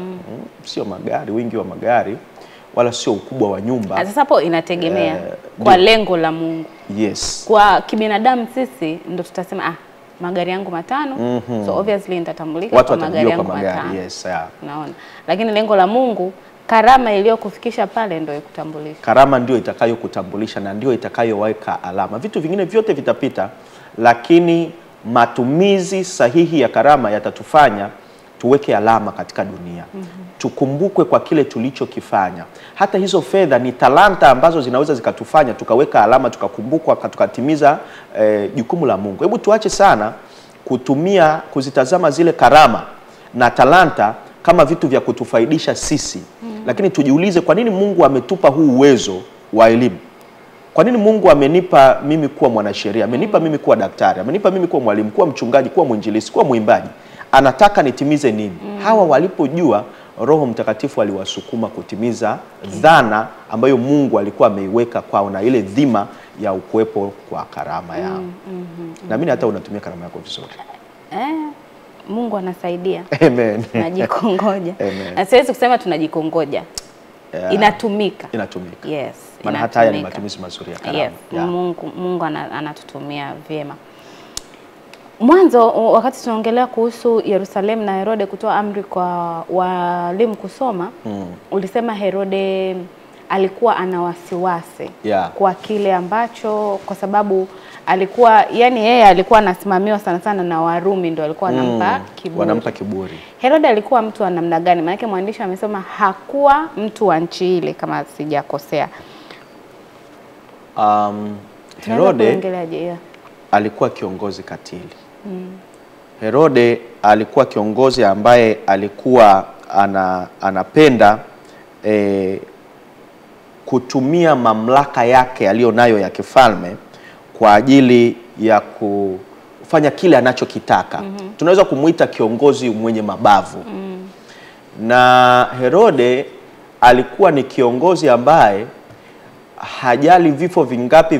sio magari, wingi wa magari, wala sio ukubwa wa nyumba. Sasa hapo inategemea kwa lengo la Mungu. Yes. Kwa kibinadamu sisi ndo tutasema magari yangu 5, so obviously nitatambulika kwa magari yangu 5. Yes, yeah. Unaona. Lakini lengo la Mungu, karama iliyokufikisha pale ndio ikutambulisha. Karama ndio itakayokutambulisha na ndio itakayoweka alama. Vitu vingine vyote vitapita, lakini matumizi sahihi ya karama yatatufanya tuweke alama katika dunia. Tukumbukwe kwa kile tulichokifanya. Hata hizo fedha ni talanta ambazo zinaweza zikatufanya tukaweka alama, tukakumbukwa, tukatimiza jukumu la Mungu. Hebu tuache sana kuzitazama zile karama na talanta kama vitu vya kutufaidisha sisi. Lakini tujiulize, kwa nini Mungu ametupa huu uwezo wa elimu? Kwa nini Mungu amenipa mimi kuwa mwanasheria, amenipa mimi kuwa daktari, amenipa mimi kuwa mwalimu, kuwa mchungaji, kuwa mwinjilisti, kuwa mwimbaji? Anataka nitimize nini? Hawa walipojua, Roho Mtakatifu aliwasukuma kutimiza dhana ambayo Mungu alikuwa ameiweka kwao, na ile dhima ya ukuwepo kwa karama yao. Na mimi hata unatumia karama yako vizuri. Mungu anasaidia. Amen. Tunajikongoja. Amen. Siwezi kusema tunajikongoja. Inatumika. Yes. Maana hata haya ni matumizi mazuri ya karama. Yes. Mungu anatutumia vyema. Mwanzo wakati tunaongelea kuhusu Yerusalemu na Herode kutoa amri kwa walimu kusoma, ulisema Herode alikuwa ana wasiwasi kwa kile ambacho, kwa sababu alikuwa, yani yeye alikuwa anasimamiwa sana sana na Warumi, ndio alikuwa wanampa kiburi. Herode alikuwa mtu wa namna gani? Maana mwandishi amesema hakuwa mtu wa nchi ile kama sijakosea. Herode alikuwa kiongozi katili. Herode alikuwa kiongozi ambaye alikuwa anapenda kutumia mamlaka yake aliyonayo ya kifalme kwa ajili ya kufanya kile anachokitaka. Tunaweza kumuita kiongozi mwenye mabavu. Na Herode alikuwa ni kiongozi ambaye hajali vifo vingapi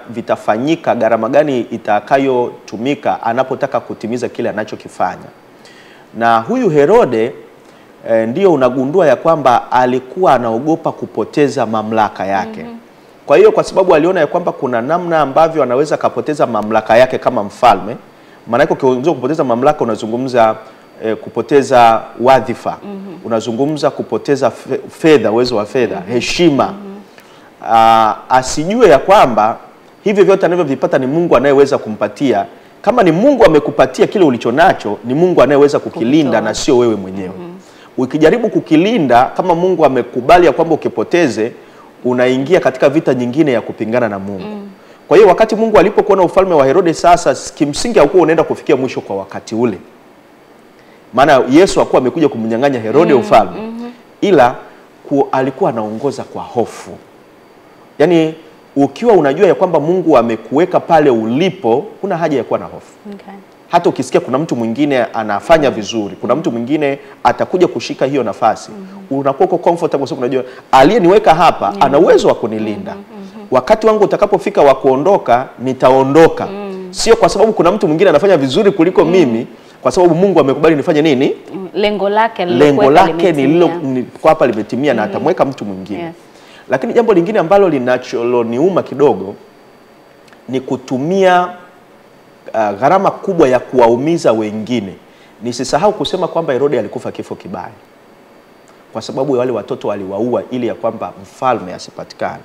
vitafanyika, gharama gani itakayotumika, anapotaka kutimiza kile anachokifanya. Na huyu Herode ndio unagundua ya kwamba alikuwa anaogopa kupoteza mamlaka yake. Kwa hiyo kwa sababu aliona ya kwamba kuna namna ambavyo anaweza kapoteza mamlaka yake kama mfalme. Maana yake ukizungumza kupoteza mamlaka, unazungumza kupoteza wadhifa, unazungumza kupoteza fedha, uwezo wa fedha, heshima. Asijue ya kwamba hivyo vyote anavyovipata ni Mungu anayeweza kumpatia. Kama ni Mungu amekupatia kile ulichonacho, ni Mungu anayeweza kukilinda na sio wewe mwenyewe. Ukijaribu kukilinda, kama Mungu amekubali ya kwamba ukipoteze, unaingia katika vita nyingine ya kupingana na Mungu. Kwa hiyo wakati Mungu alipokuona ufalme wa Herode sasa, kimsingi haukuwa unaenda kufikia mwisho kwa wakati ule. Maana Yesu hakuwa amekuja kumnyang'anya Herode ufalme. Ila alikuwa anaongoza kwa hofu. Yaani ukiwa unajua ya kwamba Mungu amekuweka pale ulipo, kuna haja ya kuwa na hofu. Hata ukisikia kuna mtu mwingine anafanya vizuri, kuna mtu mwingine atakuja kushika hiyo nafasi, unakuwa comfortable sababu unajua aliyeniweka hapa ana uwezo wa kunilinda. Wakati wangu utakapofika wa kuondoka, nitaondoka. Sio kwa sababu kuna mtu mwingine anafanya vizuri kuliko mimi, kwa sababu Mungu amekubali nifanye nini? Lengo lake nililo kwa hapa limetimia, na atamweka mtu mwingine. Lakini jambo lingine ambalo linachoniuma kidogo ni kutumia gharama kubwa ya kuwaumiza wengine. Nisisahau kusema kwamba Herode alikufa kifo kibaya, kwa sababu wale watoto waliwaua ili ya kwamba mfalme asipatikane.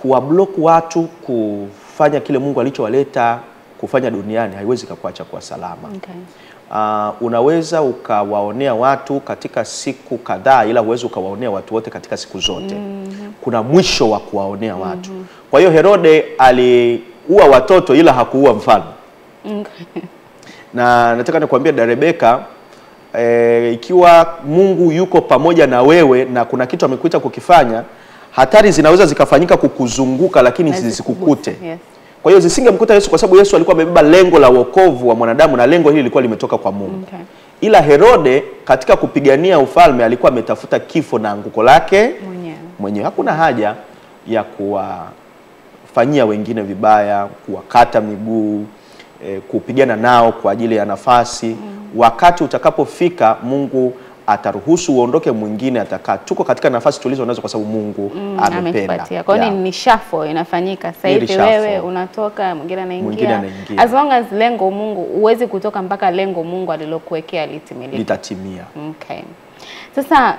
Kuwablock watu kufanya kile Mungu alichowaleta kufanya duniani haiwezi kukuacha kwa salama. Unaweza ukawaonea watu katika siku kadhaa, ila huwezi ukawaonea watu wote katika siku zote. Kuna mwisho wa kuwaonea watu. Kwa hiyo Herode aliua watoto ila hakuua mfalme. Na nataka nikwambie Rebeka, ikiwa Mungu yuko pamoja na wewe na kuna kitu amekuita kukifanya, hatari zinaweza zikafanyika kukuzunguka lakini zisikukute. Yes. Kwa hiyo zisingemkuta Yesu kwa sababu Yesu alikuwa amebeba lengo la wokovu wa mwanadamu, na lengo hili lilikuwa limetoka kwa Mungu. Okay. Ila Herode katika kupigania ufalme alikuwa ametafuta kifo na anguko lake mwenyewe. Hakuna haja ya kuwafanyia wengine vibaya, kuwakata miguu, kupigana nao kwa ajili ya nafasi. Wakati utakapofika Mungu ataruhusu uondoke, mwingine atakaa. Tuko katika nafasi tulizo nazo kwa sababu Mungu amependa. Kwa hiyo ni shuffle inafanyika. Sasa hivi wewe unatoka, mwingine anaingia. As long as lengo Mungu, huwezi kutoka mpaka lengo Mungu alilokuwekea litatimia. Okay. Sasa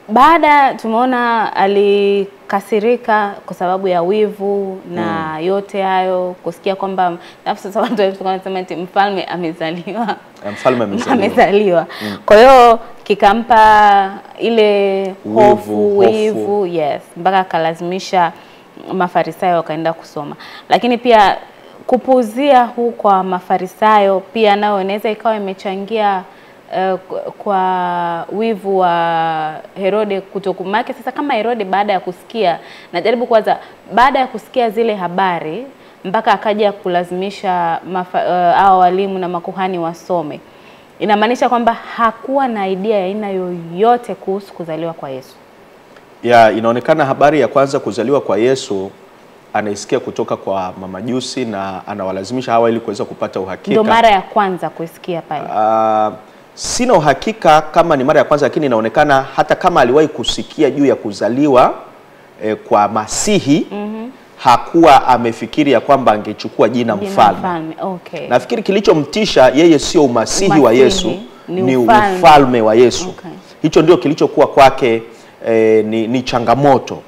baada tumeona alikasirika kwa sababu ya wivu na yote hayo, kusikia kwamba sasa watu wanasema eti mfalme amezaliwa. Amezaliwa. Kwa hiyo kikampa ile hofu, wivu, yes, mpaka akalazimisha Mafarisayo wakaenda kusoma. Lakini pia kupuzia huu kwa Mafarisayo pia nao inaweza ikawa imechangia kwa wivu wa Herode kutokumake. Sasa kama Herode baada ya kusikia, najaribu kwanza, baada ya kusikia zile habari mpaka akaja kulazimisha hao walimu na makuhani wasome, inamaanisha kwamba hakuwa na idea ya aina yoyote kuhusu kuzaliwa kwa Yesu. Inaonekana habari ya kwanza kuzaliwa kwa Yesu anaisikia kutoka kwa mamajusi na anawalazimisha hawa ili kuweza kupata uhakika. Ndio mara ya kwanza kusikia pale. Sina uhakika kama ni mara ya kwanza, lakini inaonekana hata kama aliwahi kusikia juu ya kuzaliwa kwa Masihi, hakuwa amefikiri ya kwamba angechukua jina mfalme. Okay. Nafikiri kilichomtisha yeye sio umasihi wa Yesu, ni ufalme wa Yesu. Okay. Hicho ndio kilichokuwa kwake ni changamoto.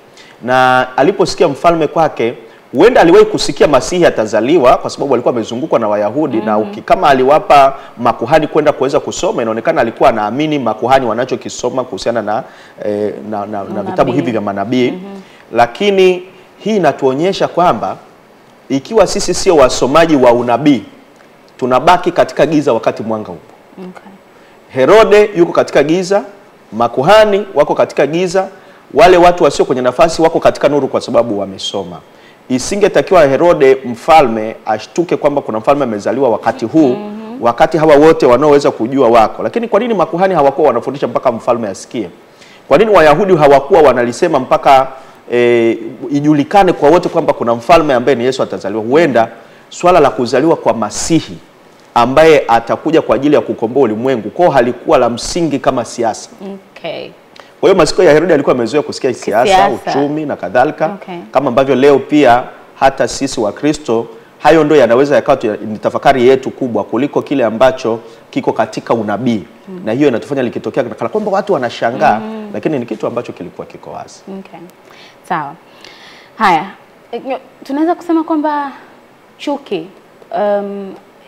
Na aliposikia mfalme kwake, huenda aliwahi kusikia Masihi atazaliwa kwa sababu alikuwa amezungukwa na Wayahudi, na kama aliwapa makuhani kwenda kuweza kusoma, inaonekana alikuwa anaamini makuhani wanachokisoma kuhusiana na vitabu hivi vya manabii. Lakini hii inatuonyesha kwamba ikiwa sisi sio wasomaji wa unabii, tunabaki katika giza wakati mwanga upo. Okay. Herode yuko katika giza, makuhani wako katika giza, wale watu wasio kwenye nafasi wako katika nuru kwa sababu wamesoma. Isingetakiwa Herode mfalme ashtuke kwamba kuna mfalme amezaliwa wakati huu, wakati hawa wote wanaoweza kujua wako. Lakini kwa nini makuhani hawakuwa wanafundisha mpaka mfalme asikie? Kwa nini Wayahudi hawakuwa wanalisema mpaka ijulikane kwa wote kwamba kuna mfalme ambaye ni Yesu atazaliwa? Huenda swala la kuzaliwa kwa Masihi ambaye atakuja kwa ajili ya kukomboa ulimwengu kwao halikuwa la msingi kama siasa. Okay. Kwa hiyo masikio ya Herode alikuwa amezoea kusikia siasa, uchumi na kadhalika. Okay. Kama ambavyo leo pia hata sisi wa Kristo hayo ndio yanaweza yakawa ni tafakari yetu kubwa kuliko kile ambacho kiko katika unabii. Na hiyo inatufanya likitokea kana kwamba watu wanashangaa, lakini ni kitu ambacho kilikuwa kiko wazi. Okay. Sawa. Haya, tunaweza kusema kwamba chuki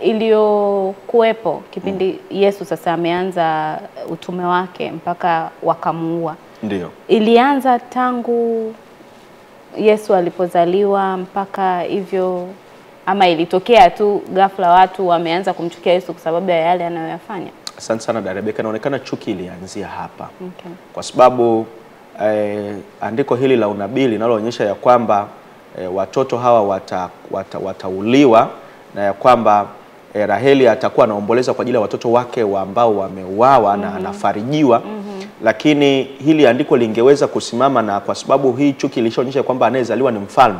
iliyokuwepo kipindi Yesu sasa ameanza utume wake mpaka wakamuua. Ndio. Ilianza tangu Yesu alipozaliwa mpaka hivyo, ama ilitokea tu ghafla watu wameanza kumchukia Yesu kwa sababu ya yale anayoyafanya? Asante sana Rebecca, inaonekana chuki ilianzia hapa. Okay. Kwa sababu andiko hili la unabii linaloonyesha ya kwamba watoto hawa watauliwa na ya kwamba Raheli atakuwa anaomboleza kwa ajili ya watoto wake ambao wameuawa na anafarijiwa. Lakini hili andiko lingeweza kusimama, na kwa sababu hii chuki ilishaonyesha kwamba anayezaliwa ni mfalme.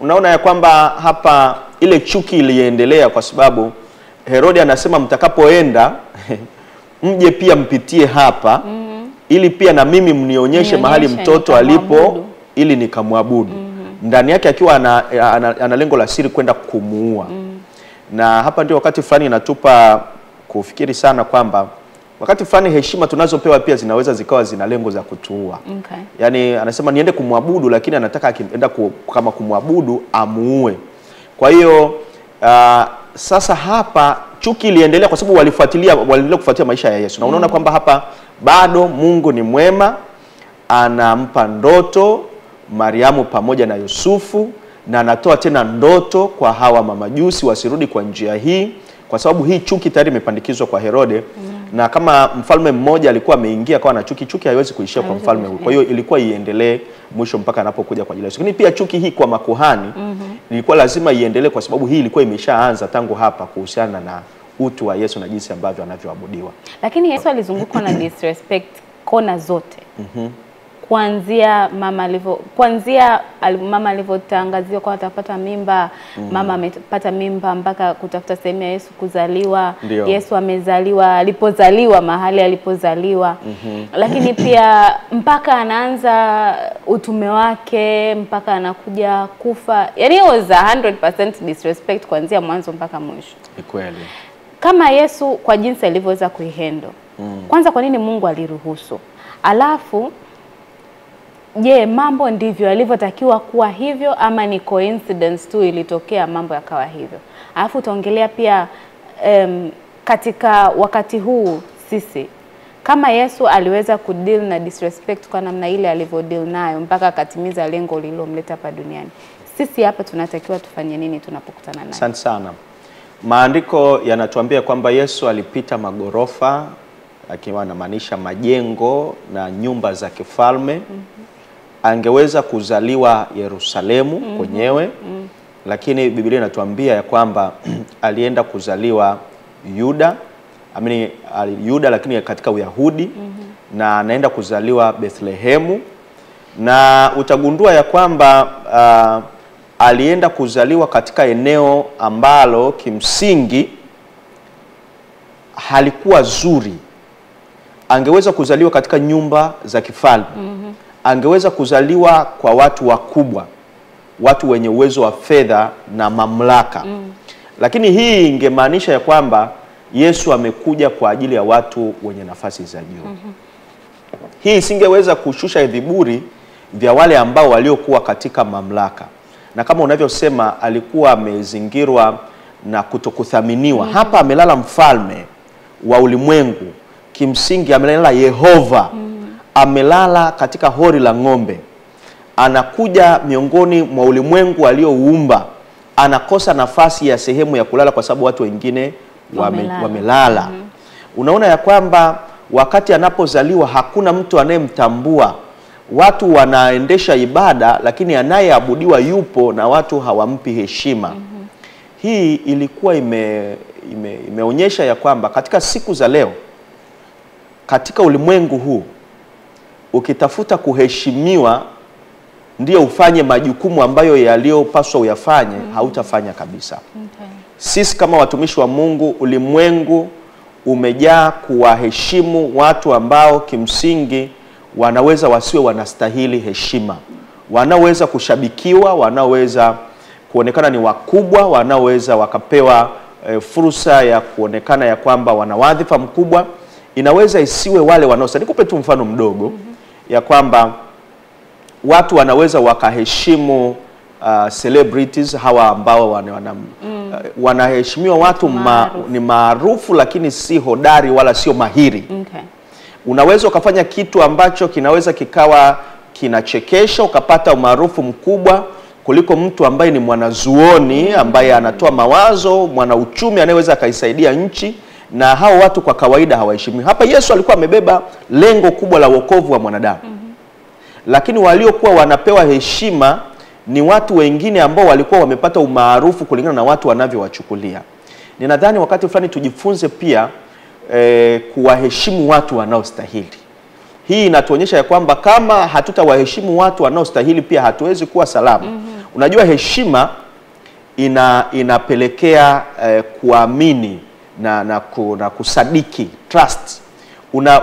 Unaona ya kwamba hapa ile chuki iliendelea kwa sababu Herode anasema mtakapoenda mje pia mpitie hapa ili pia na mimi mnionyeshe mahali mtoto alipo ili nikamwabudu. Ndani yake akiwa ana lengo la siri kwenda kumuua. Na hapa ndio wakati fulani inatupa kufikiri sana kwamba wakati fulani heshima tunazopewa pia zinaweza zikawa zina lengo za kutuua. Okay. Yaani anasema niende kumwabudu, lakini anataka akienda kama kumwabudu amuue. Kwa hiyo sasa hapa chuki iliendelea kwa sababu waliendelea kufuatia maisha ya Yesu. Na unaona kwamba hapa bado Mungu ni mwema, anampa ndoto Mariamu pamoja na Yusufu, na anatoa tena ndoto kwa hawa mamajusi wasirudi kwa njia hii, kwa sababu hii chuki tayari imepandikizwa kwa Herode. Na kama mfalme mmoja alikuwa ameingia kwa na chuki haiwezi kuishia kwa mfalme huyo. Kwa hiyo ilikuwa iendelee mwisho mpaka anapokuja kwa ajili ya Yesu. Lakini pia chuki hii kwa makuhani ilikuwa lazima iendelee, kwa sababu hii ilikuwa imeshaanza tangu hapa kuhusiana na utu wa Yesu na jinsi ambavyo anavyoabudiwa. Lakini Yesu alizungukwa na disrespect kona zote. Kuanzia mama alivyotangaziwa kwa atapata mimba, mama amepata mimba mpaka kutafuta sehemu ya Yesu kuzaliwa. Ndiyo. Yesu amezaliwa alipozaliwa, mahali alipozaliwa. Lakini pia mpaka anaanza utume wake, mpaka anakuja kufa. Yaani it was 100% disrespect kuanzia mwanzo mpaka mwisho. Ni kweli. Kama Yesu kwa jinsi alivyoweza kuihendo. Kwanza kwa nini Mungu aliruhusu? Alafu je, mambo ndivyo alivyotakiwa kuwa hivyo ama ni coincidence tu ilitokea mambo yakawa hivyo? Alafu utaongelea pia katika wakati huu sisi kama Yesu aliweza kudeal na disrespect kwa namna ile alivyodeal nayo mpaka akatimiza lengo lililomleta hapa duniani. Sisi hapa tunatakiwa tufanye nini tunapokutana naye? Asante sana. Maandiko yanatuambia kwamba Yesu alipita magorofa, akiwa anamaanisha majengo na nyumba za kifalme. Angeweza kuzaliwa Yerusalemu kwenyewe, lakini Biblia inatuambia ya kwamba alienda kuzaliwa Yuda, Yuda lakini katika Uyahudi, na anaenda kuzaliwa Bethlehemu, na utagundua ya kwamba alienda kuzaliwa katika eneo ambalo kimsingi halikuwa zuri. Angeweza kuzaliwa katika nyumba za kifalme. Angeweza kuzaliwa kwa watu wakubwa, watu wenye uwezo wa fedha na mamlaka. Lakini hii ingemaanisha ya kwamba Yesu amekuja kwa ajili ya watu wenye nafasi za juu. Hii isingeweza kushusha viburi vya wale ambao waliokuwa katika mamlaka. Na kama unavyosema alikuwa amezingirwa na kutokuthaminiwa. Hapa amelala mfalme wa ulimwengu. Kimsingi amelala Yehova. Amelala katika hori la ng'ombe. Anakuja miongoni mwa ulimwengu aliouumba. Anakosa nafasi ya sehemu ya kulala kwa sababu watu wengine wamelala. Unaona ya kwamba wakati anapozaliwa hakuna mtu anayemtambua. Watu wanaendesha ibada lakini anayeabudiwa yupo na watu hawampi heshima. Hii ilikuwa imeonyesha ya kwamba katika siku za leo, katika ulimwengu huu, ukitafuta kuheshimiwa ndio ufanye majukumu ambayo yaliyopaswa uyafanye, hautafanya kabisa. Sisi kama watumishi wa Mungu, ulimwengu umejaa kuwaheshimu watu ambao kimsingi wanaweza wasiwe wanastahili heshima. Wanaweza kushabikiwa, wanaweza kuonekana ni wakubwa, wanaweza wakapewa fursa ya kuonekana ya kwamba wana wadhifa mkubwa. Inaweza isiwe wale wanaostahili. Nikupe tu mfano mdogo ya kwamba watu wanaweza wakaheshimu celebrities, hawa ambao wanaheshimiwa watu ni maarufu lakini si hodari wala sio mahiri. Unaweza ukafanya kitu ambacho kinaweza kikawa kinachekesha, ukapata umaarufu mkubwa kuliko mtu ambaye ni mwanazuoni, ambaye anatoa mawazo, mwanauchumi anayeweza akaisaidia nchi, na hao watu kwa kawaida hawaheshimiwi. Hapa Yesu alikuwa amebeba lengo kubwa la wokovu wa mwanadamu. Lakini waliokuwa wanapewa heshima ni watu wengine ambao walikuwa wamepata umaarufu kulingana na watu wanavyowachukulia. Ninadhani wakati fulani tujifunze pia kuwaheshimu watu wanaostahili. Hii inatuonyesha ya kwamba kama hatutawaheshimu watu wanaostahili pia hatuwezi kuwa salama. Unajua heshima inapelekea kuamini na kusadiki, trust.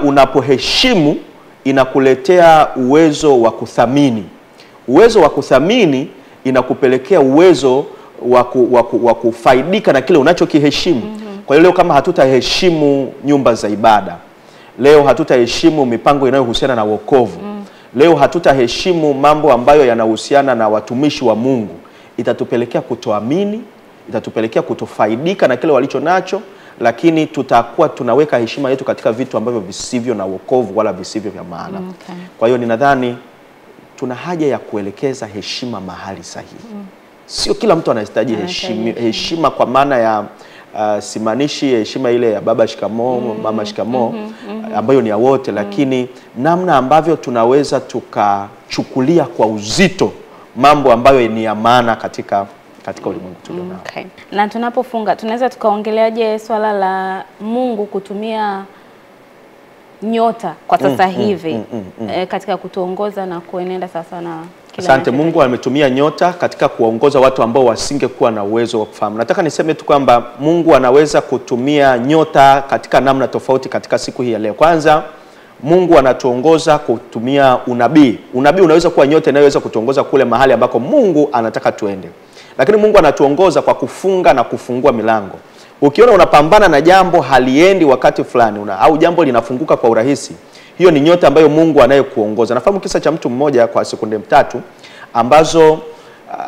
Unapoheshimu inakuletea uwezo wa kuthamini. Uwezo wa kuthamini inakupelekea uwezo wa kufaidika na kile unachokiheshimu. Kwa hiyo leo kama hatutaheshimu nyumba za ibada, leo hatutaheshimu mipango inayohusiana na wokovu, leo hatutaheshimu mambo ambayo yanahusiana na watumishi wa Mungu, itatupelekea kutoamini, itatupelekea kutofaidika na kile walicho nacho, lakini tutakuwa tunaweka heshima yetu katika vitu ambavyo visivyo na wokovu wala visivyo vya maana. Kwa hiyo ninadhani tuna haja ya kuelekeza heshima mahali sahihi. Sio kila mtu anahitaji heshima kwa maana ya simaanishi heshima ile ya baba shikamoo, mama shikamoo, ambayo ni ya wote, lakini namna ambavyo tunaweza tukachukulia kwa uzito mambo ambayo ni ya maana katika ulimwengu tulionao. Okay. Na tunapofunga tunaweza tukaongeleaje swala la Mungu kutumia nyota kwa sasa hivi katika kutuongoza na kuenenda sasa na kila. Asante. Mungu ametumia nyota katika kuongoza watu ambao wasingekuwa na uwezo wa kufahamu. Nataka niseme tu kwamba Mungu anaweza kutumia nyota katika namna tofauti katika siku hii ya leo. Kwanza, Mungu anatuongoza kutumia unabii. Unabii unaweza kuwa nyota inayoweza kutuongoza kule mahali ambako Mungu anataka tuende. Lakini Mungu anatuongoza kwa kufunga na kufungua milango. Ukiona unapambana na jambo haliendi wakati fulani au jambo linafunguka kwa urahisi, hiyo ni nyota ambayo Mungu anayekuongoza. Nafahamu kisa cha mtu mmoja kwa sekunde 3 ambazo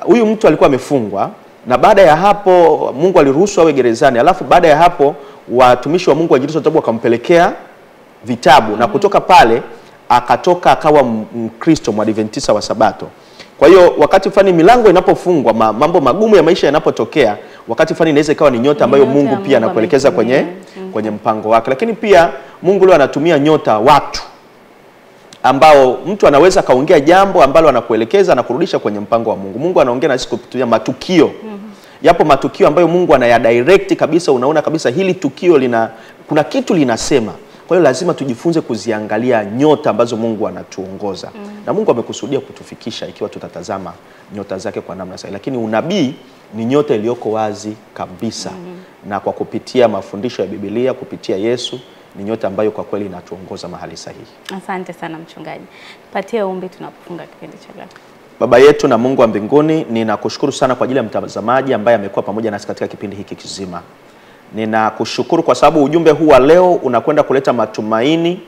huyu mtu alikuwa amefungwa, na baada ya hapo Mungu aliruhusu awe gerezani. Alafu baada ya hapo watumishi wa Mungu wajilisa tabu wakampelekea vitabu, na kutoka pale akatoka akawa Mkristo Mwadventista wa Sabato. Kwa hiyo wakati fulani milango inapofungwa, mambo magumu ya maisha yanapotokea, wakati fulani inaweza ikawa ni nyota ambayo Mungu pia anakuelekeza kwenye mpango wake. Lakini pia Mungu leo anatumia nyota watu ambao mtu anaweza kaongea jambo ambalo anakuelekeza na kurudisha kwenye mpango wa Mungu. Mungu anaongea na sisi kupitia matukio. Yapo matukio ambayo Mungu anayadirect kabisa, unaona kabisa hili tukio kuna kitu linasema. Kwa hiyo lazima tujifunze kuziangalia nyota ambazo Mungu anatuongoza. Na Mungu amekusudia kutufikisha ikiwa tutatazama nyota zake kwa namna sahihi. Lakini unabii ni nyota iliyoko wazi kabisa. Na kwa kupitia mafundisho ya Biblia, kupitia Yesu, ni nyota ambayo kwa kweli inatuongoza mahali sahihi. Asante sana mchungaji. Patie ombi tunapofunga kipindi cha leo. Baba yetu na Mungu wa mbinguni, ninakushukuru sana kwa ajili ya mtazamaji ambaye amekuwa pamoja nasi katika kipindi hiki kizima. Ninakushukuru kwa sababu ujumbe huu wa leo unakwenda kuleta matumaini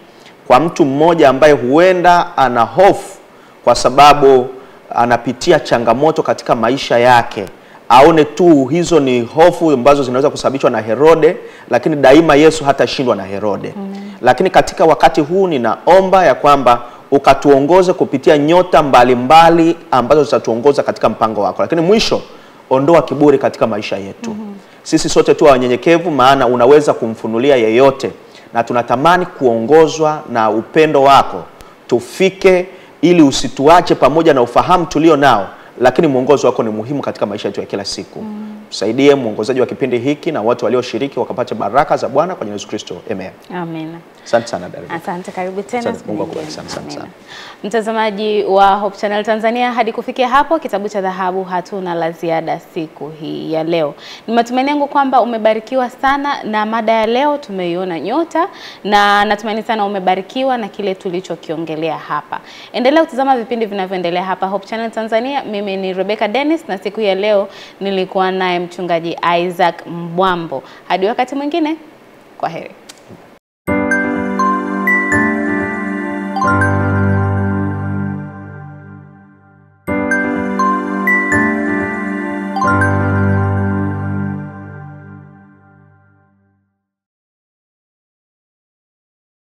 kwa mtu mmoja ambaye huenda ana hofu kwa sababu anapitia changamoto katika maisha yake. Aone tu hizo ni hofu ambazo zinaweza kusababishwa na Herode, lakini daima Yesu hatashindwa na Herode. Lakini katika wakati huu ninaomba ya kwamba ukatuongoze kupitia nyota mbalimbali ambazo zitatuongoza katika mpango wako. Lakini mwisho, ondoa kiburi katika maisha yetu. Sisi sote tu wanyenyekevu, maana unaweza kumfunulia yeyote, na tunatamani kuongozwa na upendo wako. Tufike ili usituache pamoja na ufahamu tulio nao, lakini mwongozo wako ni muhimu katika maisha yetu ya kila siku. Tusaidie mwongozaji wa kipindi hiki na watu walioshiriki wakapata baraka za Bwana kwa Yesu Kristo. Amen. Amen. Asante sana David. Asante, karibu tena. Asante, Mungu akubariki sana. Mtazamaji wa Hope Channel Tanzania, hadi kufikia hapo kitabu cha dhahabu hatuna la ziada siku hii ya leo. Ni matumaini yangu kwamba umebarikiwa sana na mada ya leo. Tumeiona nyota na natumaini sana umebarikiwa na kile tulichokiongelea hapa. Endelea kutazama vipindi vinavyoendelea hapa Hope Channel Tanzania. Mimi ni Rebecca Dennis na siku ya leo nilikuwa naye mchungaji Isaac Mbwambo. Hadi wakati mwingine, kwaheri.